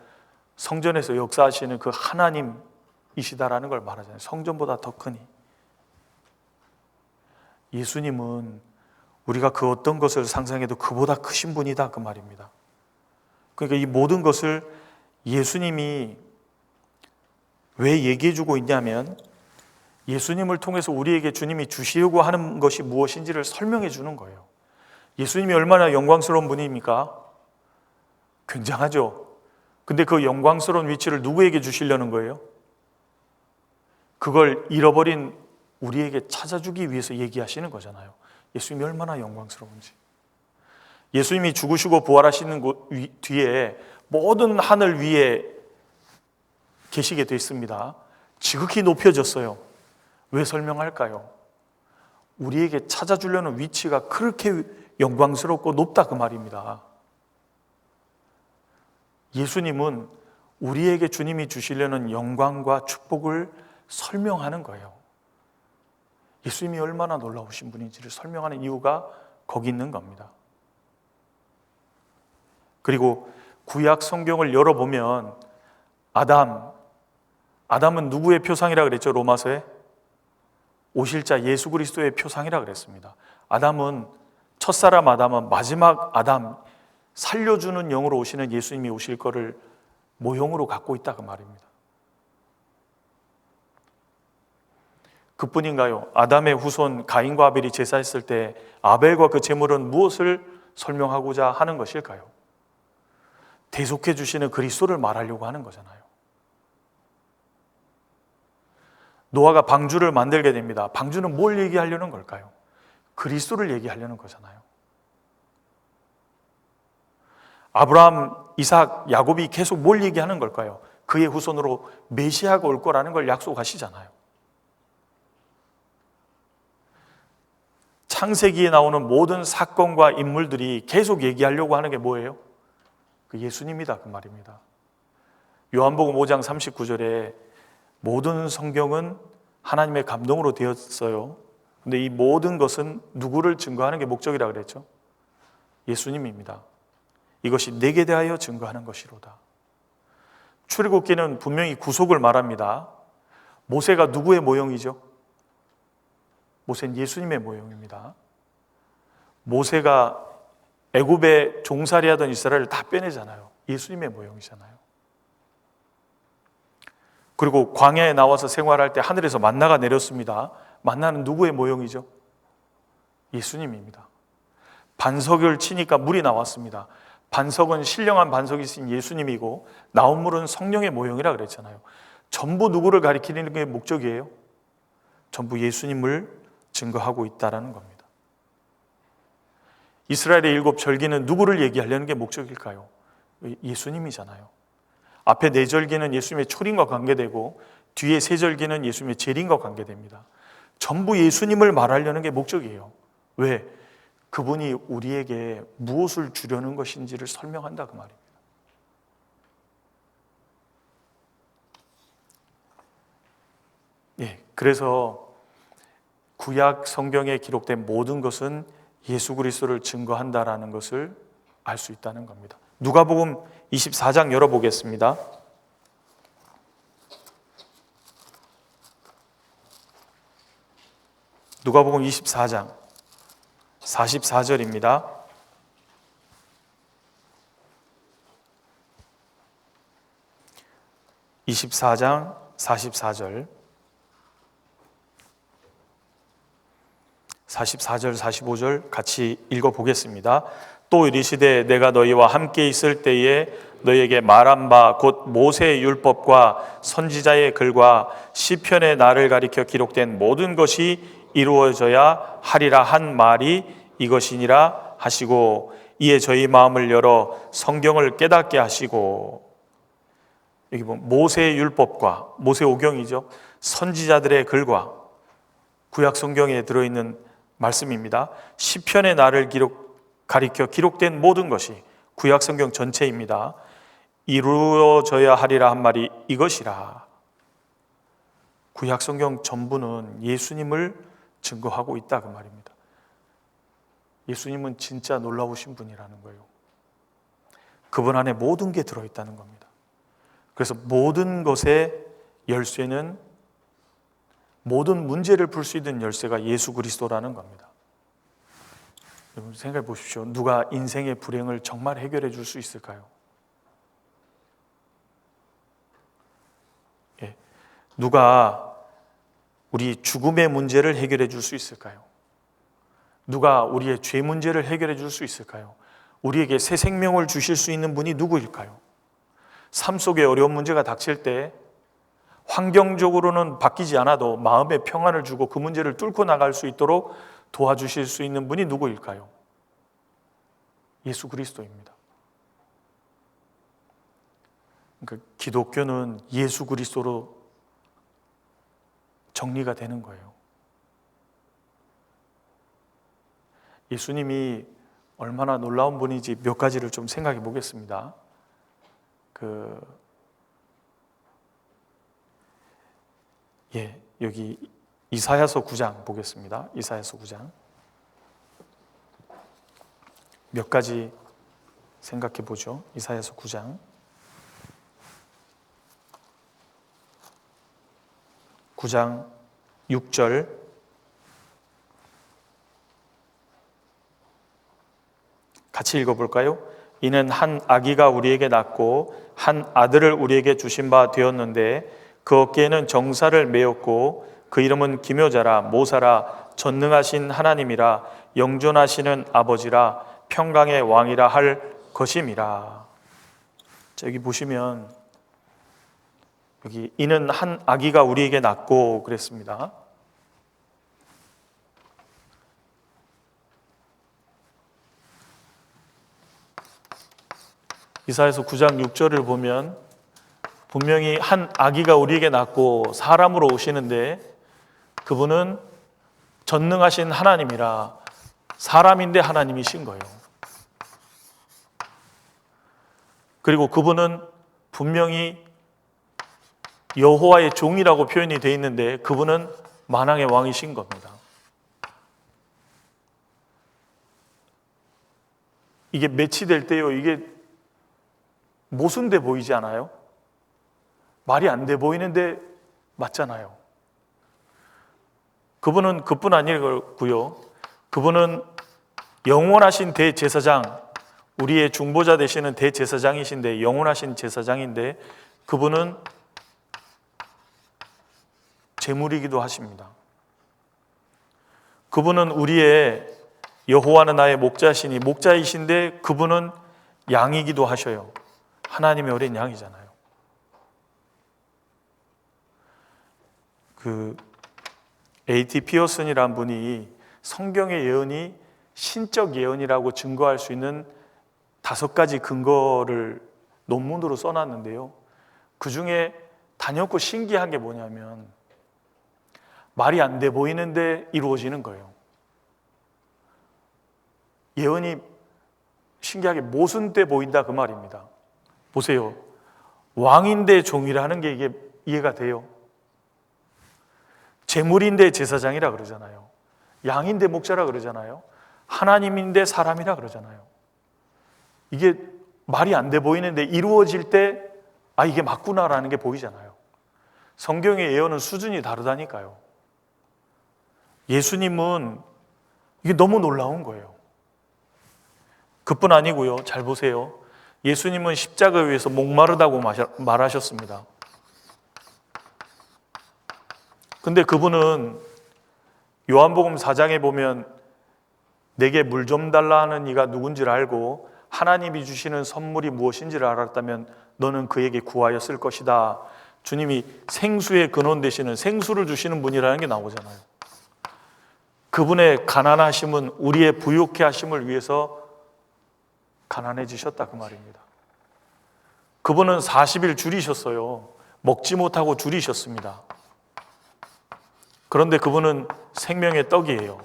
성전에서 역사하시는 그 하나님이시다라는 걸 말하잖아요. 성전보다 더 크니. 예수님은 우리가 그 어떤 것을 상상해도 그보다 크신 분이다, 그 말입니다. 그러니까 이 모든 것을 예수님이 왜 얘기해주고 있냐면, 예수님을 통해서 우리에게 주님이 주시려고 하는 것이 무엇인지를 설명해 주는 거예요. 예수님이 얼마나 영광스러운 분입니까? 굉장하죠. 근데 그 영광스러운 위치를 누구에게 주시려는 거예요? 그걸 잃어버린 우리에게 찾아주기 위해서 얘기하시는 거잖아요. 예수님이 얼마나 영광스러운지. 예수님이 죽으시고 부활하시는 뒤에 모든 하늘 위에 계시게 됐습니다. 지극히 높여졌어요. 왜 설명할까요? 우리에게 찾아주려는 위치가 그렇게 영광스럽고 높다, 그 말입니다. 예수님은 우리에게 주님이 주시려는 영광과 축복을 설명하는 거예요. 예수님이 얼마나 놀라우신 분인지를 설명하는 이유가 거기 있는 겁니다. 그리고 구약 성경을 열어보면 아담은 누구의 표상이라 그랬죠? 로마서에 오실 자 예수 그리스도의 표상이라 그랬습니다. 첫사람 아담은 마지막 아담, 살려주는 영으로 오시는 예수님이 오실 거를 모형으로 갖고 있다, 그 말입니다. 그뿐인가요? 아담의 후손 가인과 아벨이 제사했을 때 아벨과 그 제물은 무엇을 설명하고자 하는 것일까요? 대속해 주시는 그리스도를 말하려고 하는 거잖아요. 노아가 방주를 만들게 됩니다. 방주는 뭘 얘기하려는 걸까요? 그리스도를 얘기하려는 거잖아요. 아브라함, 이삭, 야곱이 계속 뭘 얘기하는 걸까요? 그의 후손으로 메시아가 올 거라는 걸 약속하시잖아요. 창세기에 나오는 모든 사건과 인물들이 계속 얘기하려고 하는 게 뭐예요? 그 예수님이다, 그 말입니다. 요한복음 5장 39절에 모든 성경은 하나님의 감동으로 되었어요. 근데 이 모든 것은 누구를 증거하는 게 목적이라 그랬죠? 예수님입니다. 이것이 내게 대하여 증거하는 것이로다. 출애굽기는 분명히 구속을 말합니다. 모세가 누구의 모형이죠? 모세는 예수님의 모형입니다. 모세가 애굽에 종살이하던 이스라엘을 다 빼내잖아요. 예수님의 모형이잖아요. 그리고 광야에 나와서 생활할 때 하늘에서 만나가 내렸습니다. 만나는 누구의 모형이죠? 예수님입니다. 반석을 치니까 물이 나왔습니다. 반석은 신령한 반석이신 예수님이고 나온 물은 성령의 모형이라 그랬잖아요. 전부 누구를 가리키는 게 목적이에요? 전부 예수님을 증거하고 있다는 겁니다. 이스라엘의 7 절기는 누구를 얘기하려는 게 목적일까요? 예수님이잖아요. 앞에 4절기는 예수님의 초림과 관계되고 뒤에 3절기는 예수님의 재림과 관계됩니다. 전부 예수님을 말하려는 게 목적이에요. 왜? 그분이 우리에게 무엇을 주려는 것인지를 설명한다, 그 말입니다. 그래서 구약 성경에 기록된 모든 것은 예수 그리스도를 증거한다라는 것을 알 수 있다는 겁니다. 누가복음 24장 열어보겠습니다. 누가복음 24장 44절입니다. 24장 44절 44절 45절 같이 읽어보겠습니다. 또 이르시되 내가 너희와 함께 있을 때에 너희에게 말한 바 곧 모세의 율법과 선지자의 글과 시편의 나를 가리켜 기록된 모든 것이 이루어져야 하리라 한 말이 이것이니라 하시고, 이에 저희 마음을 열어 성경을 깨닫게 하시고. 여기 보면 모세의 율법과, 모세오경이죠, 선지자들의 글과, 구약 성경에 들어있는 말씀입니다. 시편의 나를 가리켜 기록된 모든 것이 구약 성경 전체입니다. 이루어져야 하리라 한 말이 이것이라. 구약 성경 전부는 예수님을 증거하고 있다 그 말입니다. 예수님은 진짜 놀라우신 분이라는 거예요. 그분 안에 모든 게 들어있다는 겁니다. 그래서 모든 것의 열쇠는, 모든 문제를 풀 수 있는 열쇠가 예수 그리스도라는 겁니다. 여러분 생각해 보십시오. 누가 인생의 불행을 정말 해결해 줄 수 있을까요? 누가 우리 죽음의 문제를 해결해 줄 수 있을까요? 누가 우리의 죄 문제를 해결해 줄 수 있을까요? 우리에게 새 생명을 주실 수 있는 분이 누구일까요? 삶 속에 어려운 문제가 닥칠 때 환경적으로는 바뀌지 않아도 마음의 평안을 주고 그 문제를 뚫고 나갈 수 있도록 도와주실 수 있는 분이 누구일까요? 예수 그리스도입니다. 그러니까 기독교는 예수 그리스도로 정리가 되는 거예요. 예수님이 얼마나 놀라운 분인지 몇 가지를 좀 생각해 보겠습니다. 여기 이사야서 9장 보겠습니다. 이사야서 9장 몇 가지 생각해 보죠. 이사야서 9장 6절 같이 읽어볼까요? 이는 한 아기가 우리에게 낳고 한 아들을 우리에게 주신 바 되었는데 그 어깨에는 정사를 메었고 그 이름은 기묘자라 모사라 전능하신 하나님이라 영존하시는 아버지라 평강의 왕이라 할 것임이라. 자, 여기 보시면 여기 이는 한 아기가 우리에게 낳고 그랬습니다. 이사야서 9장 6절을 보면 분명히 한 아기가 우리에게 낳고 사람으로 오시는데 그분은 전능하신 하나님이라 사람인데 하나님이신 거예요. 그리고 그분은 분명히 여호와의 종이라고 표현이 되어 있는데 그분은 만왕의 왕이신 겁니다. 이게 매치될 때요, 이게 모순돼 보이지 않아요? 말이 안 돼 보이는데 맞잖아요. 그분은 그뿐 아니고요, 그분은 영원하신 대제사장, 우리의 중보자 되시는 대제사장이신데, 영원하신 제사장인데 그분은 제물이기도 하십니다. 그분은 우리의 여호와는 나의 목자시니 목자이신데 그분은 양이기도 하셔요. 하나님의 어린 양이잖아요. A.T. 피어슨이라는 분이 성경의 예언이 신적 예언이라고 증거할 수 있는 5가지 근거를 논문으로 써놨는데요, 그 중에 단연코 신기한 게 뭐냐면 말이 안 돼 보이는데 이루어지는 거예요. 예언이 신기하게 모순돼 보인다 그 말입니다. 보세요. 왕인데 종이라는 게 이게 이해가 돼요. 제물인데 제사장이라 그러잖아요. 양인데 목자라 그러잖아요. 하나님인데 사람이라 그러잖아요. 이게 말이 안 돼 보이는데 이루어질 때 이게 맞구나라는 게 보이잖아요. 성경의 예언은 수준이 다르다니까요. 예수님은 이게 너무 놀라운 거예요. 그뿐 아니고요, 잘 보세요. 예수님은 십자가 위에서 목마르다고 말하셨습니다. 근데 그분은 요한복음 4장에 보면 내게 물 좀 달라 하는 이가 누군지를 알고 하나님이 주시는 선물이 무엇인지를 알았다면 너는 그에게 구하였을 것이다. 주님이 생수의 근원 되시는 생수를 주시는 분이라는 게 나오잖아요. 그분의 가난하심은 우리의 부욕해 하심을 위해서 가난해지셨다 그 말입니다. 그분은 40일 줄이셨어요. 먹지 못하고 줄이셨습니다. 그런데 그분은 생명의 떡이에요.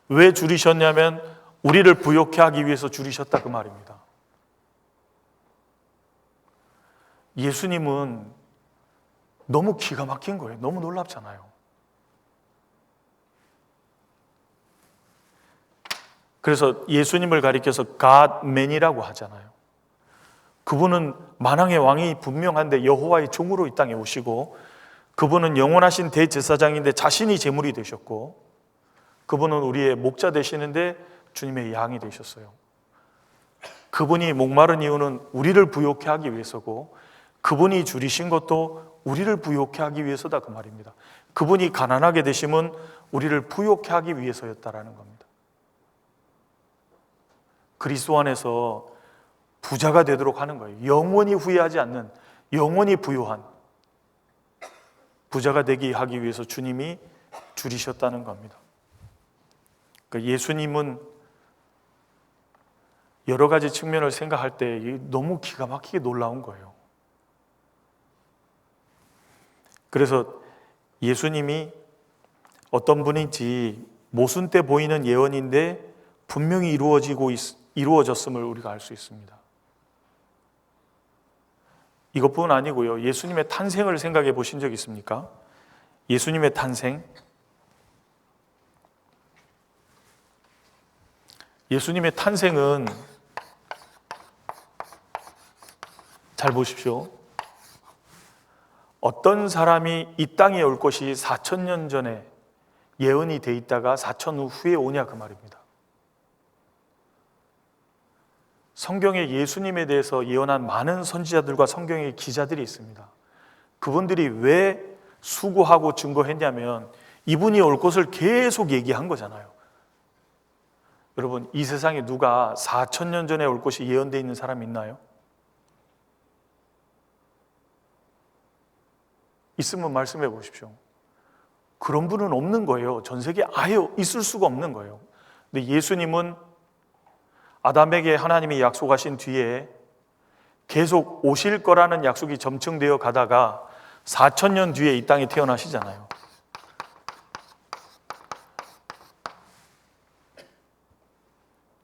왜 줄이셨냐면 우리를 부욕해 하기 위해서 줄이셨다 그 말입니다. 예수님은 너무 기가 막힌 거예요. 너무 놀랍잖아요. 그래서 예수님을 가리켜서 Godman이라고 하잖아요. 그분은 만왕의 왕이 분명한데 여호와의 종으로 이 땅에 오시고, 그분은 영원하신 대제사장인데 자신이 제물이 되셨고, 그분은 우리의 목자 되시는데 주님의 양이 되셨어요. 그분이 목마른 이유는 우리를 부욕해 하기 위해서고, 그분이 줄이신 것도 우리를 부욕해 하기 위해서다 그 말입니다. 그분이 가난하게 되심은 우리를 부욕해 하기 위해서였다라는 겁니다. 그리스도 안에서 부자가 되도록 하는 거예요. 영원히 후회하지 않는, 영원히 부유한 부자가 되게 하기 위해서 주님이 줄이셨다는 겁니다. 그러니까 예수님은 여러 가지 측면을 생각할 때 너무 기가 막히게 놀라운 거예요. 그래서 예수님이 어떤 분인지 모순 때 보이는 예언인데 분명히 이루어졌음을 우리가 알 수 있습니다. 이것뿐 아니고요. 예수님의 탄생을 생각해 보신 적 있습니까? 예수님의 탄생. 예수님의 탄생은 잘 보십시오. 어떤 사람이 이 땅에 올 것이 4,000년 전에 예언이 돼 있다가 4,000년 후에 오냐 그 말입니다. 성경에 예수님에 대해서 예언한 많은 선지자들과 성경의 기자들이 있습니다. 그분들이 왜 수고하고 증거했냐면 이분이 올 것을 계속 얘기한 거잖아요. 여러분, 이 세상에 누가 4,000년 전에 올 것이 예언되어 있는 사람이 있나요? 있으면 말씀해 보십시오. 그런 분은 없는 거예요. 전 세계에 아예 있을 수가 없는 거예요. 근데 예수님은 아담에게 하나님이 약속하신 뒤에 계속 오실 거라는 약속이 점증되어 가다가 4,000년 뒤에 이 땅에 태어나시잖아요.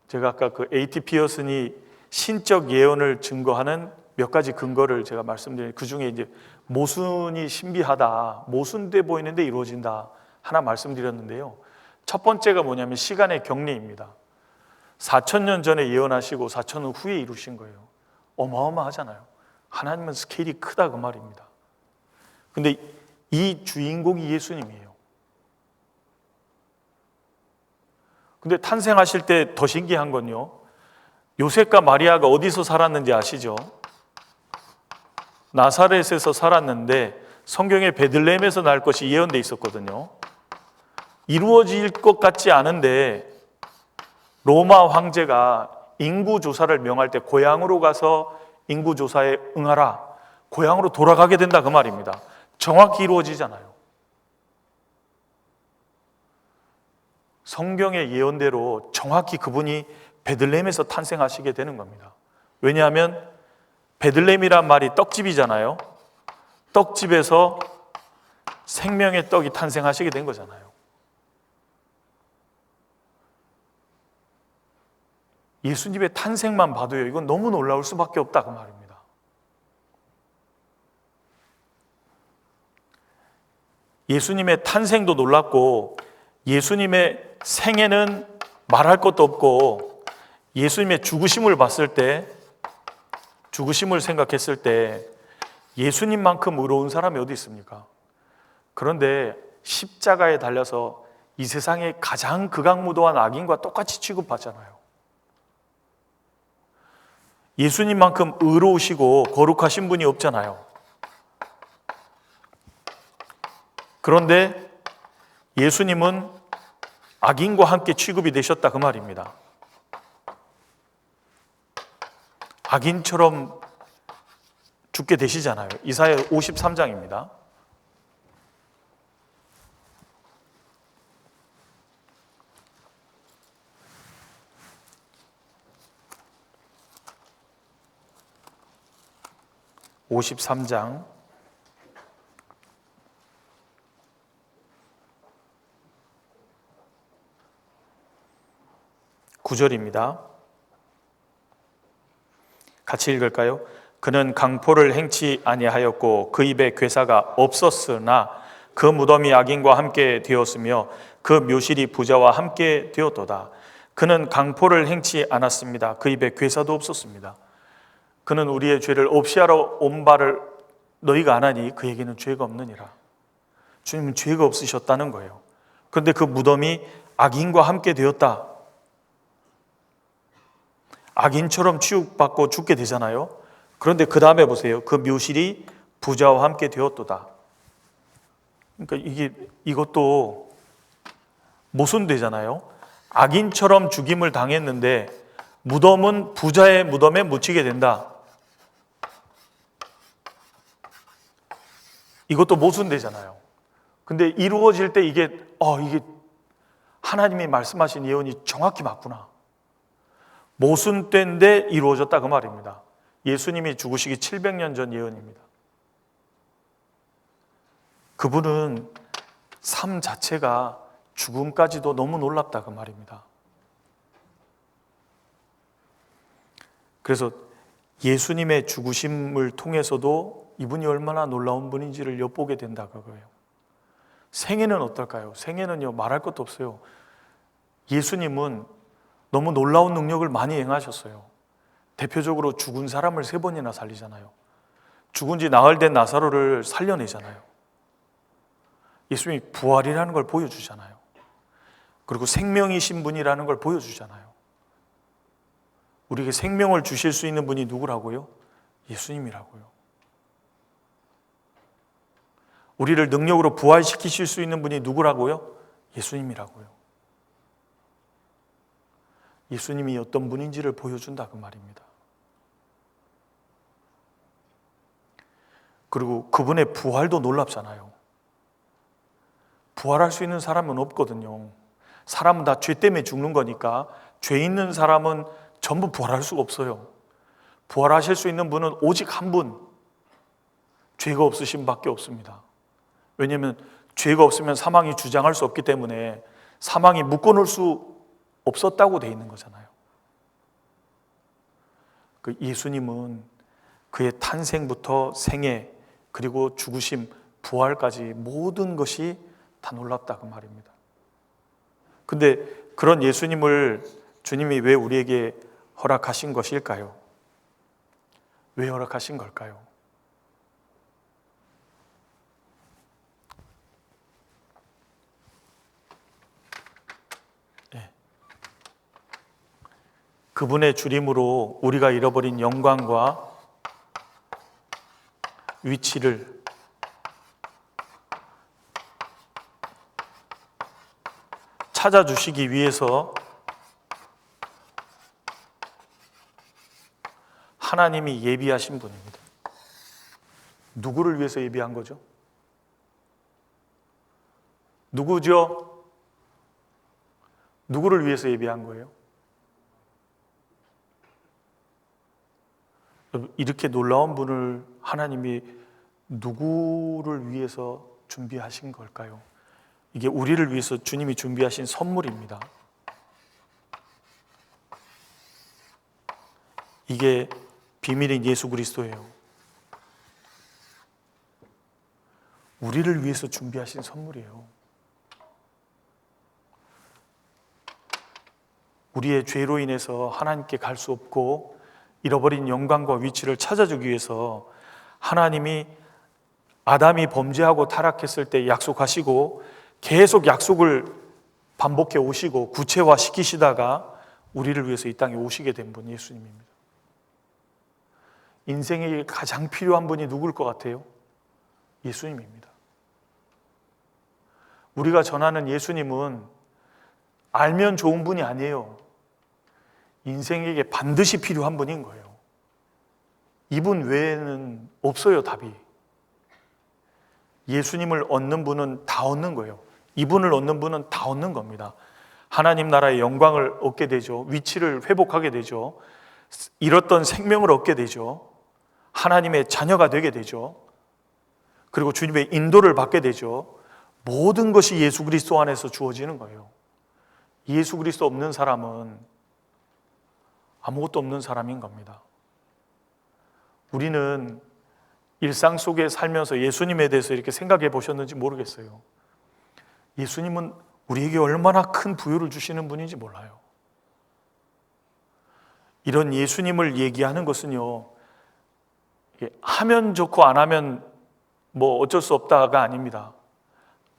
제가 아까 그 A.T. 피어슨이 신적 예언을 증거하는 몇 가지 근거를 제가 말씀드린, 그 중에 이제 모순이 신비하다, 모순돼 보이는데 이루어진다 하나 말씀드렸는데요. 첫 번째가 뭐냐면 시간의 격리입니다. 4,000년 전에 예언하시고 4,000년 후에 이루신 거예요. 어마어마하잖아요. 하나님은 스케일이 크다 그 말입니다. 근데 이 주인공이 예수님이에요. 근데 탄생하실 때 더 신기한 건요, 요셉과 마리아가 어디서 살았는지 아시죠? 나사렛에서 살았는데 성경에 베들레헴에서 날 것이 예언돼 있었거든요. 이루어질 것 같지 않은데 로마 황제가 인구조사를 명할 때 고향으로 가서 인구조사에 응하라, 고향으로 돌아가게 된다 그 말입니다. 정확히 이루어지잖아요. 성경의 예언대로 정확히 그분이 베들레헴에서 탄생하시게 되는 겁니다. 왜냐하면 베들레헴이란 말이 떡집이잖아요. 떡집에서 생명의 떡이 탄생하시게 된 거잖아요. 예수님의 탄생만 봐도요, 이건 너무 놀라울 수밖에 없다 그 말입니다. 예수님의 탄생도 놀랍고 예수님의 생애는 말할 것도 없고, 예수님의 죽으심을 봤을 때, 죽으심을 생각했을 때 예수님만큼 의로운 사람이 어디 있습니까? 그런데 십자가에 달려서 이 세상의 가장 극악무도한 악인과 똑같이 취급받잖아요. 예수님만큼 의로우시고 거룩하신 분이 없잖아요. 그런데 예수님은 악인과 함께 취급이 되셨다 그 말입니다. 악인처럼 죽게 되시잖아요. 이사야 53장입니다. (53장) 9절입니다. 같이 읽을까요? 그는 강포를 행치 아니하였고 그 입에 괴사가 없었으나 그 무덤이 악인과 함께 되었으며 그 묘실이 부자와 함께 되었도다. 그는 강포를 행치 않았습니다. 그 입에 괴사도 없었습니다. 그는 우리의 죄를 없이하러 온 바를 너희가 안 하니 그에게는 죄가 없느니라. 주님은 죄가 없으셨다는 거예요. 그런데 그 무덤이 악인과 함께 되었다. 악인처럼 취급받고 죽게 되잖아요. 그런데 그 다음에 보세요. 그 묘실이 부자와 함께 되었도다. 그러니까 이것도 모순되잖아요. 악인처럼 죽임을 당했는데 무덤은 부자의 무덤에 묻히게 된다. 이것도 모순되잖아요. 근데 이루어질 때 이게 하나님이 말씀하신 예언이 정확히 맞구나. 모순된데 이루어졌다 그 말입니다. 예수님이 죽으시기 700년 전 예언입니다. 그분은 삶 자체가 죽음까지도 너무 놀랍다 그 말입니다. 그래서 예수님의 죽으심을 통해서도 이분이 얼마나 놀라운 분인지를 엿보게 된다 그거예요. 생애는 어떨까요? 생애는요 말할 것도 없어요. 예수님은 너무 놀라운 능력을 많이 행하셨어요. 대표적으로 죽은 사람을 3번이나 살리잖아요. 죽은 지 나흘 된 나사로를 살려내잖아요. 예수님이 부활이라는 걸 보여주잖아요. 그리고 생명이신 분이라는 걸 보여주잖아요. 우리에게 생명을 주실 수 있는 분이 누구라고요? 예수님이라고요. 우리를 능력으로 부활시키실 수 있는 분이 누구라고요? 예수님이라고요. 예수님이 어떤 분인지를 보여준다 그 말입니다. 그리고 그분의 부활도 놀랍잖아요. 부활할 수 있는 사람은 없거든요. 사람은 다 죄 때문에 죽는 거니까 죄 있는 사람은 전부 부활할 수가 없어요. 부활하실 수 있는 분은 오직 한 분, 죄가 없으신 밖에 없습니다. 왜냐하면 죄가 없으면 사망이 주장할 수 없기 때문에 사망이 묶어놓을 수 없었다고 돼 있는 거잖아요. 그 예수님은 그의 탄생부터 생애 그리고 죽으심, 부활까지 모든 것이 다 놀랍다 그 말입니다. 근데 그런 예수님을 주님이 왜 우리에게 허락하신 것일까요? 왜 허락하신 걸까요? 그분의 주림으로 우리가 잃어버린 영광과 위치를 찾아주시기 위해서 하나님이 예비하신 분입니다. 누구를 위해서 예비한 거죠? 누구죠? 누구를 위해서 예비한 거예요? 이렇게 놀라운 분을 하나님이 누구를 위해서 준비하신 걸까요? 이게 우리를 위해서 주님이 준비하신 선물입니다. 이게 비밀인 예수 그리스도예요. 우리를 위해서 준비하신 선물이에요. 우리의 죄로 인해서 하나님께 갈 수 없고 잃어버린 영광과 위치를 찾아주기 위해서 하나님이 아담이 범죄하고 타락했을 때 약속하시고 계속 약속을 반복해 오시고 구체화시키시다가 우리를 위해서 이 땅에 오시게 된 분 예수님입니다. 인생에 가장 필요한 분이 누굴 것 같아요? 예수님입니다. 우리가 전하는 예수님은 알면 좋은 분이 아니에요. 인생에게 반드시 필요한 분인 거예요. 이분 외에는 없어요, 답이. 예수님을 얻는 분은 다 얻는 거예요. 이분을 얻는 분은 다 얻는 겁니다. 하나님 나라의 영광을 얻게 되죠. 위치를 회복하게 되죠. 잃었던 생명을 얻게 되죠. 하나님의 자녀가 되게 되죠. 그리고 주님의 인도를 받게 되죠. 모든 것이 예수 그리스도 안에서 주어지는 거예요. 예수 그리스도 없는 사람은 아무것도 없는 사람인 겁니다. 우리는 일상 속에 살면서 예수님에 대해서 이렇게 생각해 보셨는지 모르겠어요. 예수님은 우리에게 얼마나 큰 부요를 주시는 분인지 몰라요. 이런 예수님을 얘기하는 것은요, 하면 좋고 안 하면 뭐 어쩔 수 없다가 아닙니다.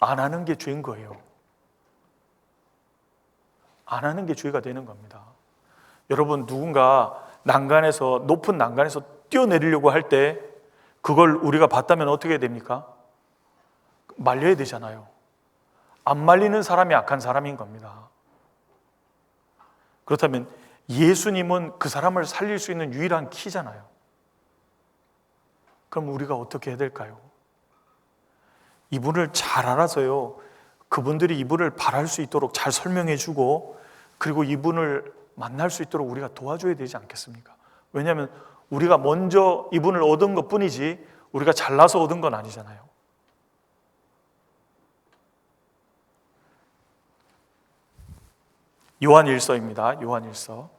안 하는 게 죄인 거예요. 안 하는 게 죄가 되는 겁니다. 여러분, 누군가 난간에서, 높은 난간에서 뛰어내리려고 할 때 그걸 우리가 봤다면 어떻게 됩니까? 말려야 되잖아요. 안 말리는 사람이 악한 사람인 겁니다. 그렇다면 예수님은 그 사람을 살릴 수 있는 유일한 키잖아요. 그럼 우리가 어떻게 해야 될까요? 이분을 잘 알아서요, 그분들이 이분을 바랄 수 있도록 잘 설명해 주고, 그리고 이분을 만날 수 있도록 우리가 도와줘야 되지 않겠습니까? 왜냐하면 우리가 먼저 이분을 얻은 것 뿐이지 우리가 잘나서 얻은 건 아니잖아요. 요한일서입니다. 요한일서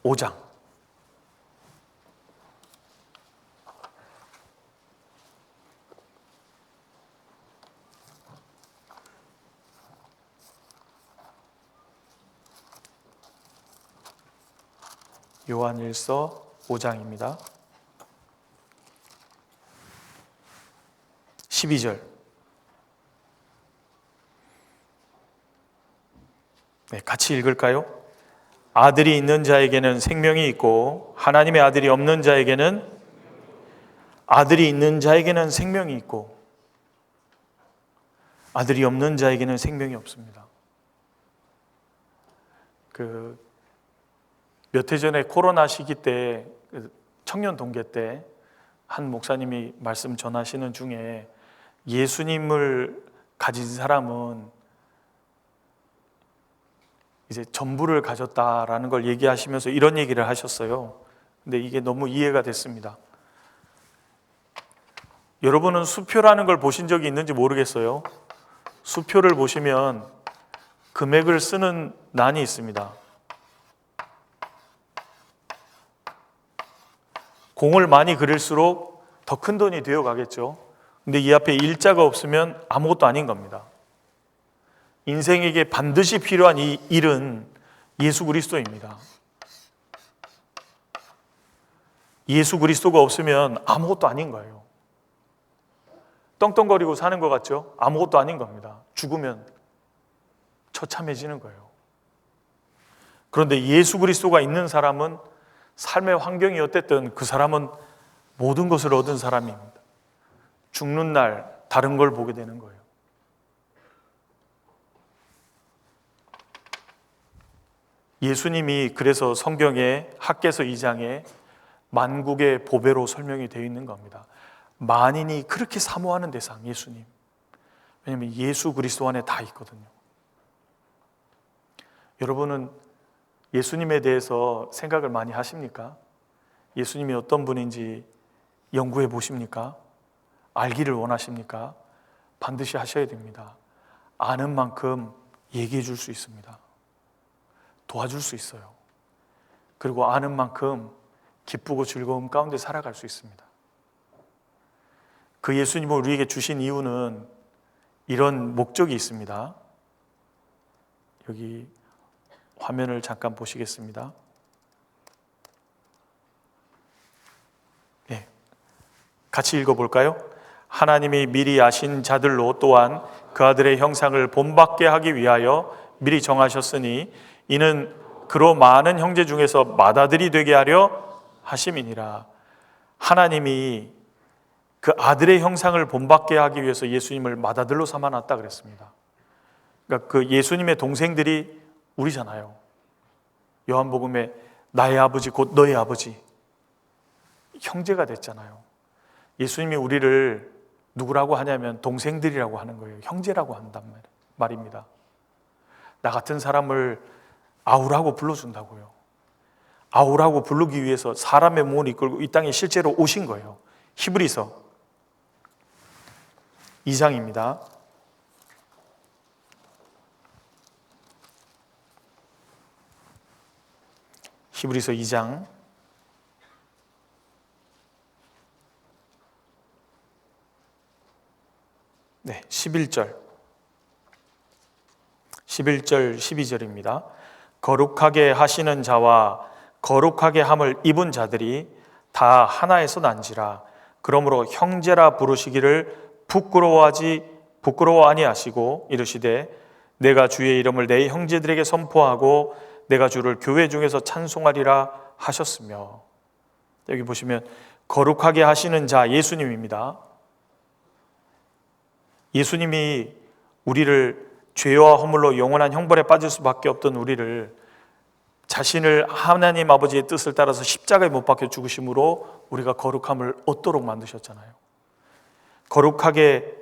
5장. 요한일서 5장입니다. 12절. 네, 같이 읽을까요? 아들이 있는 자에게는 생명이 있고 하나님의 아들이 없는 자에게는 아들이 있는 자에게는 생명이 있고 아들이 없는 자에게는 생명이 없습니다. 몇 해 전에 코로나 시기 때 청년 동계 때 한 목사님이 말씀 전하시는 중에 예수님을 가진 사람은 이제 전부를 가졌다라는 걸 얘기하시면서 이런 얘기를 하셨어요. 근데 이게 너무 이해가 됐습니다. 여러분은 수표라는 걸 보신 적이 있는지 모르겠어요. 수표를 보시면 금액을 쓰는 난이 있습니다. 공을 많이 그릴수록 더 큰 돈이 되어 가겠죠. 근데 이 앞에 일자가 없으면 아무것도 아닌 겁니다. 인생에게 반드시 필요한 이 일은 예수 그리스도입니다. 예수 그리스도가 없으면 아무것도 아닌 거예요. 떵떵거리고 사는 것 같죠? 아무것도 아닌 겁니다. 죽으면 처참해지는 거예요. 그런데 예수 그리스도가 있는 사람은 삶의 환경이 어땠든 그 사람은 모든 것을 얻은 사람입니다. 죽는 날 다른 걸 보게 되는 거예요. 예수님이 그래서 성경에 학개서 2장에 만국의 보배로 설명이 되어 있는 겁니다. 만인이 그렇게 사모하는 대상, 예수님. 왜냐하면 예수 그리스도 안에 다 있거든요. 여러분은 예수님에 대해서 생각을 많이 하십니까? 예수님이 어떤 분인지 연구해 보십니까? 알기를 원하십니까? 반드시 하셔야 됩니다. 아는 만큼 얘기해 줄 수 있습니다. 도와줄 수 있어요. 그리고 아는 만큼 기쁘고 즐거움 가운데 살아갈 수 있습니다. 그 예수님을 우리에게 주신 이유는 이런 목적이 있습니다. 여기 화면을 잠깐 보시겠습니다. 네, 같이 읽어볼까요? 하나님이 미리 아신 자들로 또한 그 아들의 형상을 본받게 하기 위하여 미리 정하셨으니 이는 그로 많은 형제 중에서 맏아들이 되게 하려 하심이니라. 하나님이 그 아들의 형상을 본받게 하기 위해서 예수님을 맏아들로 삼아놨다 그랬습니다. 그러니까 그 예수님의 동생들이 우리잖아요. 요한복음에 나의 아버지 곧 너의 아버지, 형제가 됐잖아요. 예수님이 우리를 누구라고 하냐면 동생들이라고 하는 거예요. 형제라고 한단 말입니다. 나 같은 사람을 아우라고 불러준다고요. 아우라고 부르기 위해서 사람의 몸을 이끌고 이 땅에 실제로 오신 거예요. 히브리서 2장입니다. 히브리서 2장 11절 12절입니다. 거룩하게 하시는 자와 거룩하게 함을 입은 자들이 다 하나에서 난지라. 그러므로 형제라 부르시기를 부끄러워 아니하시고 이르시되 내가 주의 이름을 내 형제들에게 선포하고 내가 주를 교회 중에서 찬송하리라 하셨으며. 여기 보시면 거룩하게 하시는 자 예수님입니다. 예수님이 우리를 죄와 허물로 영원한 형벌에 빠질 수밖에 없던 우리를 자신을 하나님 아버지의 뜻을 따라서 십자가에 못 박혀 죽으심으로 우리가 거룩함을 얻도록 만드셨잖아요. 거룩하게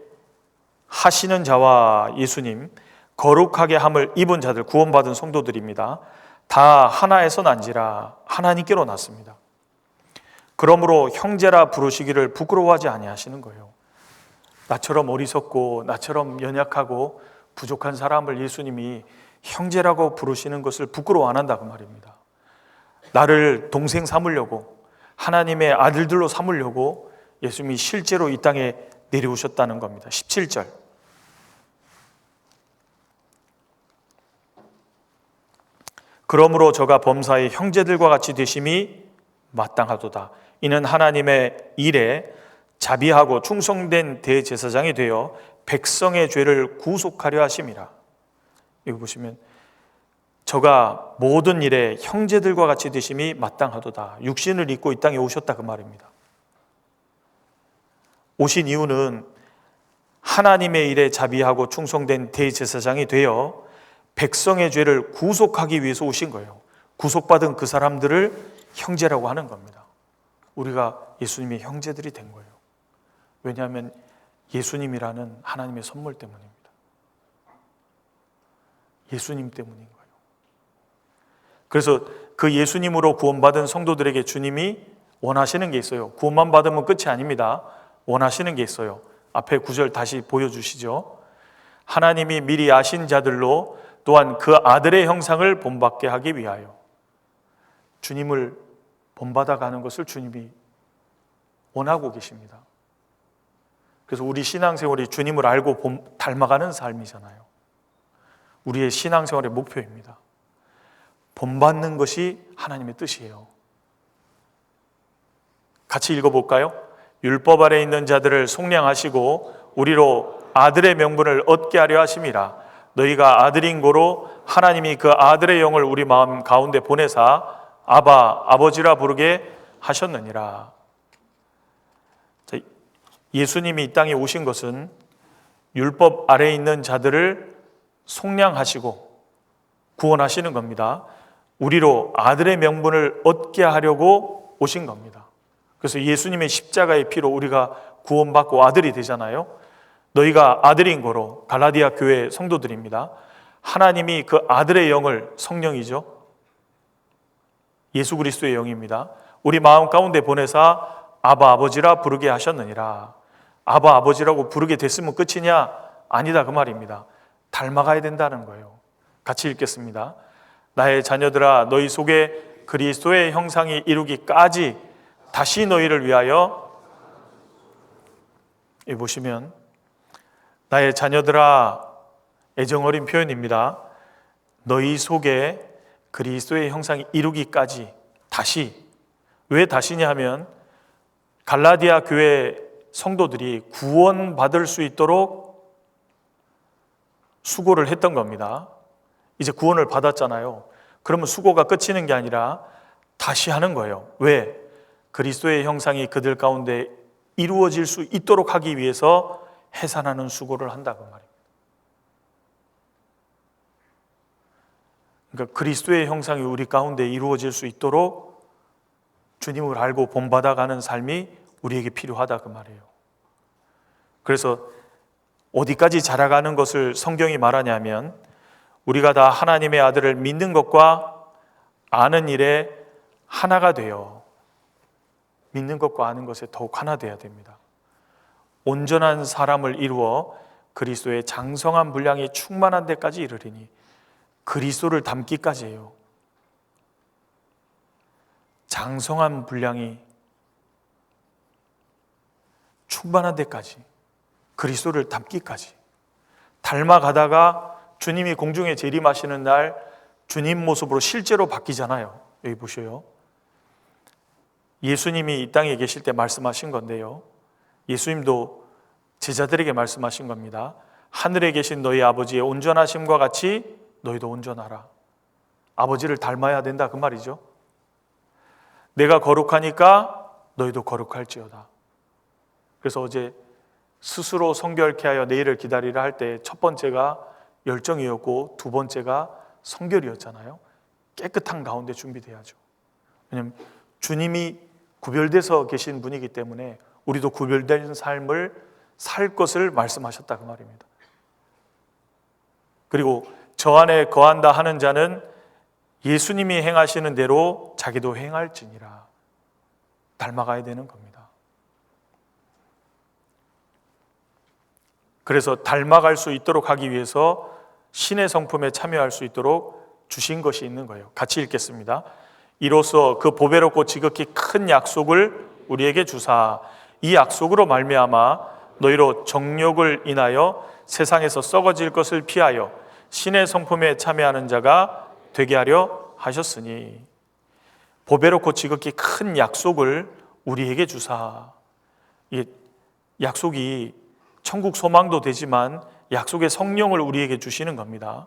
하시는 자와 예수님, 거룩하게 함을 입은 자들, 구원받은 성도들입니다. 다 하나에서 난지라. 하나님께로 났습니다. 그러므로 형제라 부르시기를 부끄러워하지 아니하시는 거예요. 나처럼 어리석고 나처럼 연약하고 부족한 사람을 예수님이 형제라고 부르시는 것을 부끄러워 안 한다 그 말입니다. 나를 동생 삼으려고, 하나님의 아들들로 삼으려고 예수님이 실제로 이 땅에 내려오셨다는 겁니다. 17절 그러므로 저가 범사의 형제들과 같이 되심이 마땅하도다. 이는 하나님의 일에 자비하고 충성된 대제사장이 되어 백성의 죄를 구속하려 하심이라. 여기 보시면 저가 모든 일에 형제들과 같이 되심이 마땅하도다. 육신을 입고 이 땅에 오셨다 그 말입니다. 오신 이유는 하나님의 일에 자비하고 충성된 대제사장이 되어 백성의 죄를 구속하기 위해서 오신 거예요. 구속받은 그 사람들을 형제라고 하는 겁니다. 우리가 예수님의 형제들이 된 거예요. 왜냐하면 예수님이라는 하나님의 선물 때문입니다. 예수님 때문인 거예요. 그래서 그 예수님으로 구원받은 성도들에게 주님이 원하시는 게 있어요. 구원만 받으면 끝이 아닙니다. 원하시는 게 있어요. 앞에 9절 다시 보여주시죠. 하나님이 미리 아신 자들로 또한 그 아들의 형상을 본받게 하기 위하여. 주님을 본받아가는 것을 주님이 원하고 계십니다. 그래서 우리 신앙생활이 주님을 알고 닮아가는 삶이잖아요. 우리의 신앙생활의 목표입니다. 본받는 것이 하나님의 뜻이에요. 같이 읽어볼까요? 율법 아래 있는 자들을 속량하시고 우리로 아들의 명분을 얻게 하려 하심이라. 너희가 아들인 고로 하나님이 그 아들의 영을 우리 마음 가운데 보내사 아바 아버지라 부르게 하셨느니라. 예수님이 이 땅에 오신 것은 율법 아래에 있는 자들을 속량하시고 구원하시는 겁니다. 우리로 아들의 명분을 얻게 하려고 오신 겁니다. 그래서 예수님의 십자가의 피로 우리가 구원받고 아들이 되잖아요. 너희가 아들인 거로, 갈라디아 교회 성도들입니다. 하나님이 그 아들의 영을, 성령이죠, 예수 그리스도의 영입니다, 우리 마음 가운데 보내사 아바 아버지라 부르게 하셨느니라. 아바 아버지라고 부르게 됐으면 끝이냐? 아니다 그 말입니다. 닮아가야 된다는 거예요. 같이 읽겠습니다. 나의 자녀들아 너희 속에 그리스도의 형상이 이루기까지 다시 너희를 위하여. 여기 보시면 나의 자녀들아, 애정어린 표현입니다. 너희 속에 그리스도의 형상이 이루기까지. 다시. 왜 다시냐 하면 갈라디아 교회 성도들이 구원받을 수 있도록 수고를 했던 겁니다. 이제 구원을 받았잖아요. 그러면 수고가 끝이는 게 아니라 다시 하는 거예요. 왜? 그리스도의 형상이 그들 가운데 이루어질 수 있도록 하기 위해서 해산하는 수고를 한다 그 말입니다. 그러니까 그리스도의 형상이 우리 가운데 이루어질 수 있도록 주님을 알고 본받아가는 삶이 우리에게 필요하다 그 말이에요. 그래서 어디까지 자라가는 것을 성경이 말하냐면 우리가 다 하나님의 아들을 믿는 것과 아는 일에 하나가 되어 믿는 것과 아는 것에 더욱 하나 되어야 됩니다. 온전한 사람을 이루어 그리스도의 장성한 분량이 충만한 데까지 이르리니 그리스도를 닮기까지 해요. 장성한 분량이 충만한 데까지, 그리스도를 닮기까지. 닮아가다가 주님이 공중에 재림하시는 날 주님 모습으로 실제로 바뀌잖아요. 여기 보셔요. 예수님이 이 땅에 계실 때 말씀하신 건데요, 예수님도 제자들에게 말씀하신 겁니다. 하늘에 계신 너희 아버지의 온전하심과 같이 너희도 온전하라. 아버지를 닮아야 된다 그 말이죠. 내가 거룩하니까 너희도 거룩할지어다. 그래서 어제 스스로 성결케 하여 내일을 기다리라 할 때 첫 번째가 열정이었고 두 번째가 성결이었잖아요. 깨끗한 가운데 준비돼야죠. 왜냐하면 주님이 구별돼서 계신 분이기 때문에 우리도 구별된 삶을 살 것을 말씀하셨다 그 말입니다. 그리고 저 안에 거한다 하는 자는 예수님이 행하시는 대로 자기도 행할지니라. 닮아가야 되는 겁니다. 그래서 닮아갈 수 있도록 하기 위해서 신의 성품에 참여할 수 있도록 주신 것이 있는 거예요. 같이 읽겠습니다. 이로써 그 보배롭고 지극히 큰 약속을 우리에게 주사 이 약속으로 말미암아 너희로 정욕을 인하여 세상에서 썩어질 것을 피하여 신의 성품에 참여하는 자가 되게 하려 하셨으니 보배롭고 지극히 큰 약속을 우리에게 주사. 이 약속이 천국 소망도 되지만 약속의 성령을 우리에게 주시는 겁니다.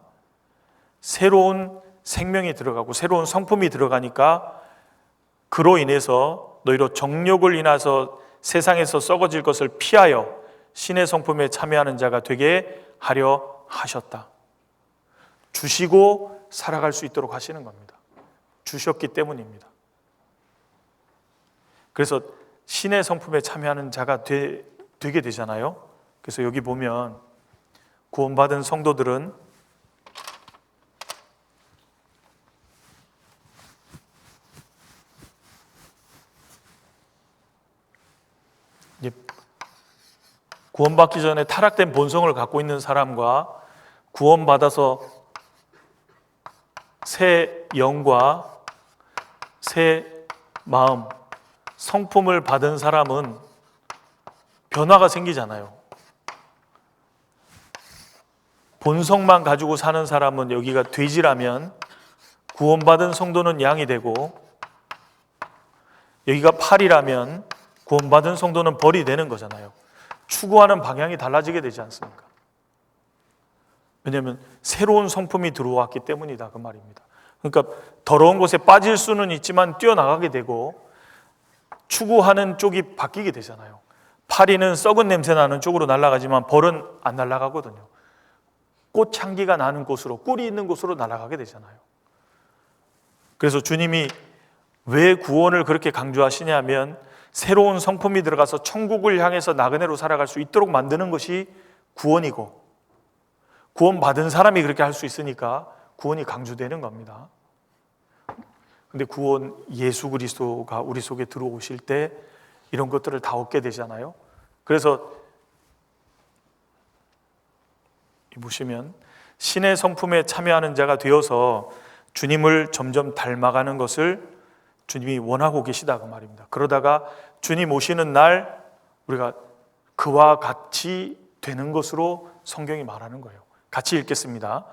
새로운 생명이 들어가고 새로운 성품이 들어가니까 그로 인해서 너희로 정욕을 인해서 세상에서 썩어질 것을 피하여 신의 성품에 참여하는 자가 되게 하려 하셨다. 주시고 살아갈 수 있도록 하시는 겁니다. 주셨기 때문입니다. 그래서 신의 성품에 참여하는 자가 되게 되잖아요. 그래서 여기 보면 구원받은 성도들은 구원받기 전에 타락된 본성을 갖고 있는 사람과 구원받아서 새 영과 새 마음, 성품을 받은 사람은 변화가 생기잖아요. 본성만 가지고 사는 사람은 여기가 돼지라면 구원받은 성도는 양이 되고, 여기가 팔이라면 구원받은 성도는 벌이 되는 거잖아요. 추구하는 방향이 달라지게 되지 않습니까? 왜냐하면 새로운 성품이 들어왔기 때문이다 그 말입니다. 그러니까 더러운 곳에 빠질 수는 있지만 뛰어나가게 되고 추구하는 쪽이 바뀌게 되잖아요. 파리는 썩은 냄새 나는 쪽으로 날아가지만 벌은 안 날아가거든요. 꽃향기가 나는 곳으로, 꿀이 있는 곳으로 날아가게 되잖아요. 그래서 주님이 왜 구원을 그렇게 강조하시냐면 새로운 성품이 들어가서 천국을 향해서 나그네로 살아갈 수 있도록 만드는 것이 구원이고, 구원받은 사람이 그렇게 할 수 있으니까 구원이 강조되는 겁니다. 근데 구원, 예수 그리스도가 우리 속에 들어오실 때 이런 것들을 다 얻게 되잖아요. 그래서 보시면 신의 성품에 참여하는 자가 되어서 주님을 점점 닮아가는 것을 주님이 원하고 계시다 그 말입니다. 그러다가 주님 오시는 날 우리가 그와 같이 되는 것으로 성경이 말하는 거예요. 같이 읽겠습니다.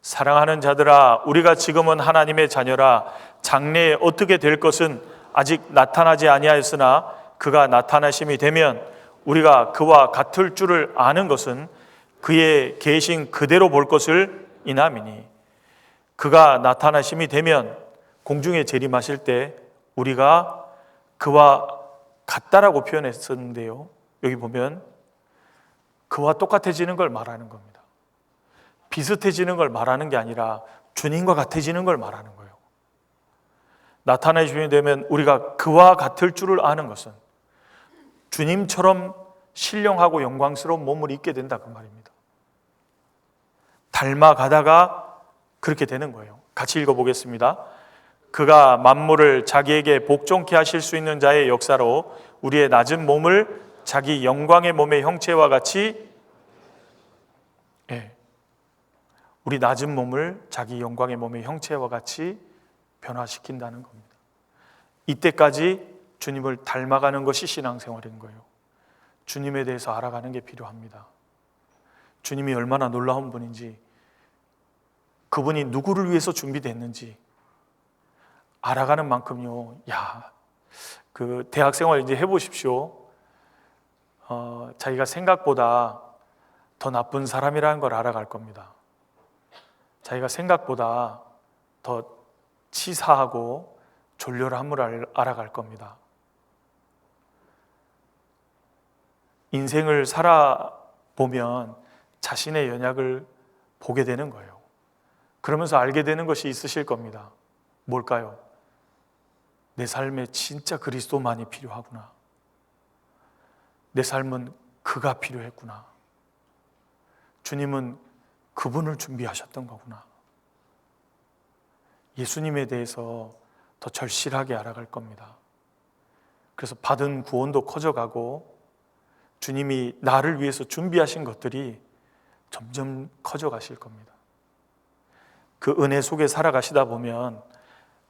사랑하는 자들아, 우리가 지금은 하나님의 자녀라. 장래에 어떻게 될 것은 아직 나타나지 아니하였으나 그가 나타나심이 되면 우리가 그와 같을 줄을 아는 것은 그의 계신 그대로 볼 것을 인함이니, 그가 나타나심이 되면 공중에 재림하실 때 우리가 그와 같다라고 표현했었는데요, 여기 보면 그와 똑같아지는 걸 말하는 겁니다. 비슷해지는 걸 말하는 게 아니라 주님과 같아지는 걸 말하는 거예요. 나타나의 주님이 되면 우리가 그와 같을 줄을 아는 것은 주님처럼 신령하고 영광스러운 몸을 입게 된다, 그 말입니다. 닮아가다가 그렇게 되는 거예요. 같이 읽어보겠습니다. 그가 만물을 자기에게 복종케 하실 수 있는 자의 역사로 우리의 낮은 몸을 자기 영광의 몸의 형체와 같이, 우리 낮은 몸을 자기 영광의 몸의 형체와 같이 변화시킨다는 겁니다. 이때까지 주님을 닮아가는 것이 신앙생활인 거예요. 주님에 대해서 알아가는 게 필요합니다. 주님이 얼마나 놀라운 분인지, 그분이 누구를 위해서 준비됐는지 알아가는 만큼요, 그 대학생활 이제 해보십시오. 자기가 생각보다 더 나쁜 사람이라는 걸 알아갈 겁니다. 자기가 생각보다 더 치사하고 졸렬함을 알아갈 겁니다. 인생을 살아보면 자신의 연약을 보게 되는 거예요. 그러면서 알게 되는 것이 있으실 겁니다. 뭘까요? 내 삶에 진짜 그리스도만이 필요하구나. 내 삶은 그가 필요했구나. 주님은 그분을 준비하셨던 거구나. 예수님에 대해서 더 절실하게 알아갈 겁니다. 그래서 받은 구원도 커져가고 주님이 나를 위해서 준비하신 것들이 점점 커져가실 겁니다. 그 은혜 속에 살아가시다 보면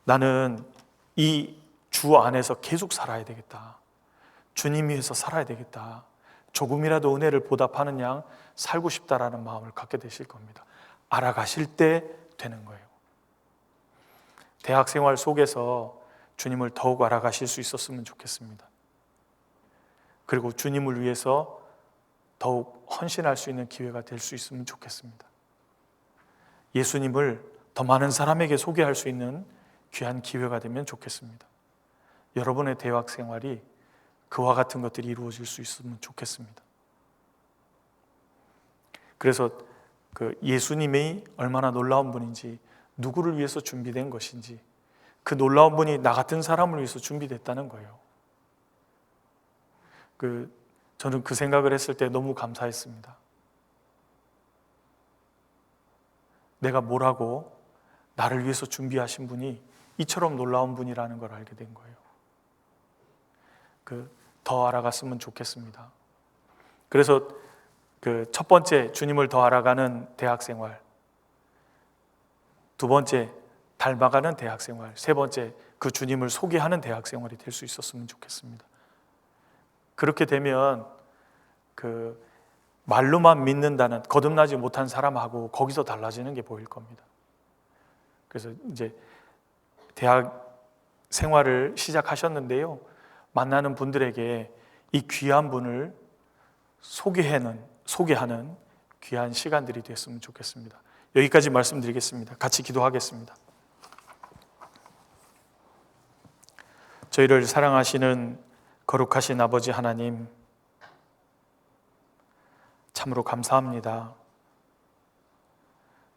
나는 이 주 안에서 계속 살아야 되겠다. 주님 위해서 살아야 되겠다. 조금이라도 은혜를 보답하는 양 살고 싶다라는 마음을 갖게 되실 겁니다. 알아가실 때 되는 거예요. 대학 생활 속에서 주님을 더욱 알아가실 수 있었으면 좋겠습니다. 그리고 주님을 위해서 더욱 헌신할 수 있는 기회가 될 수 있으면 좋겠습니다. 예수님을 더 많은 사람에게 소개할 수 있는 귀한 기회가 되면 좋겠습니다. 여러분의 대학 생활이 그와 같은 것들이 이루어질 수 있으면 좋겠습니다. 그래서 그 예수님이 얼마나 놀라운 분인지, 누구를 위해서 준비된 것인지, 그 놀라운 분이 나 같은 사람을 위해서 준비됐다는 거예요. 저는 그 생각을 했을 때 너무 감사했습니다. 내가 뭐라고 나를 위해서 준비하신 분이 이처럼 놀라운 분이라는 걸 알게 된 거예요. 더 알아갔으면 좋겠습니다. 그래서 첫 번째, 주님을 더 알아가는 대학생활, 두 번째, 닮아가는 대학생활, 세 번째, 그 주님을 소개하는 대학생활이 될 수 있었으면 좋겠습니다. 그렇게 되면 말로만 믿는다는 거듭나지 못한 사람하고 거기서 달라지는 게 보일 겁니다. 그래서 이제 대학 생활을 시작하셨는데요, 만나는 분들에게 이 귀한 분을 소개하는 귀한 시간들이 됐으면 좋겠습니다. 여기까지 말씀드리겠습니다. 같이 기도하겠습니다. 저희를 사랑하시는 거룩하신 아버지 하나님, 참으로 감사합니다.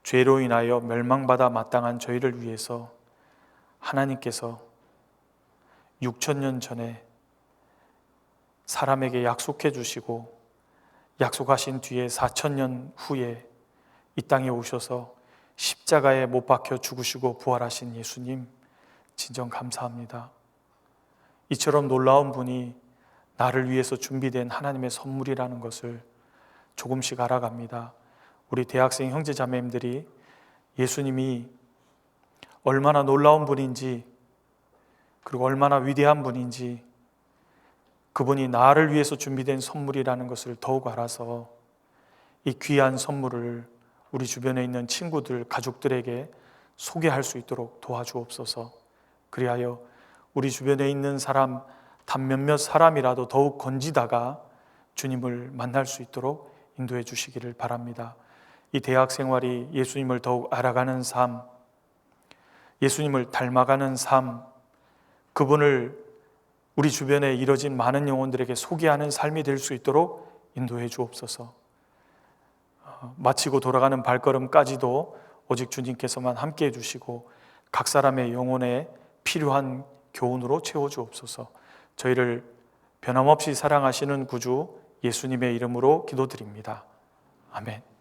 죄로 인하여 멸망받아 마땅한 저희를 위해서 하나님께서 6,000년 전에 사람에게 약속해 주시고 약속하신 뒤에 4,000년 후에 이 땅에 오셔서 십자가에 못 박혀 죽으시고 부활하신 예수님, 진정 감사합니다. 이처럼 놀라운 분이 나를 위해서 준비된 하나님의 선물이라는 것을 조금씩 알아갑니다. 우리 대학생 형제 자매님들이 예수님이 얼마나 놀라운 분인지, 그리고 얼마나 위대한 분인지, 그분이 나를 위해서 준비된 선물이라는 것을 더욱 알아서 이 귀한 선물을 우리 주변에 있는 친구들, 가족들에게 소개할 수 있도록 도와주옵소서. 그리하여 우리 주변에 있는 사람 단 몇몇 사람이라도 더욱 건지다가 주님을 만날 수 있도록 인도해 주시기를 바랍니다. 이 대학 생활이 예수님을 더욱 알아가는 삶, 예수님을 닮아가는 삶, 그분을 우리 주변에 이뤄진 많은 영혼들에게 소개하는 삶이 될 수 있도록 인도해 주옵소서. 마치고 돌아가는 발걸음까지도 오직 주님께서만 함께 해주시고 각 사람의 영혼에 필요한 교훈으로 채워주옵소서. 저희를 변함없이 사랑하시는 구주 예수님의 이름으로 기도드립니다. 아멘.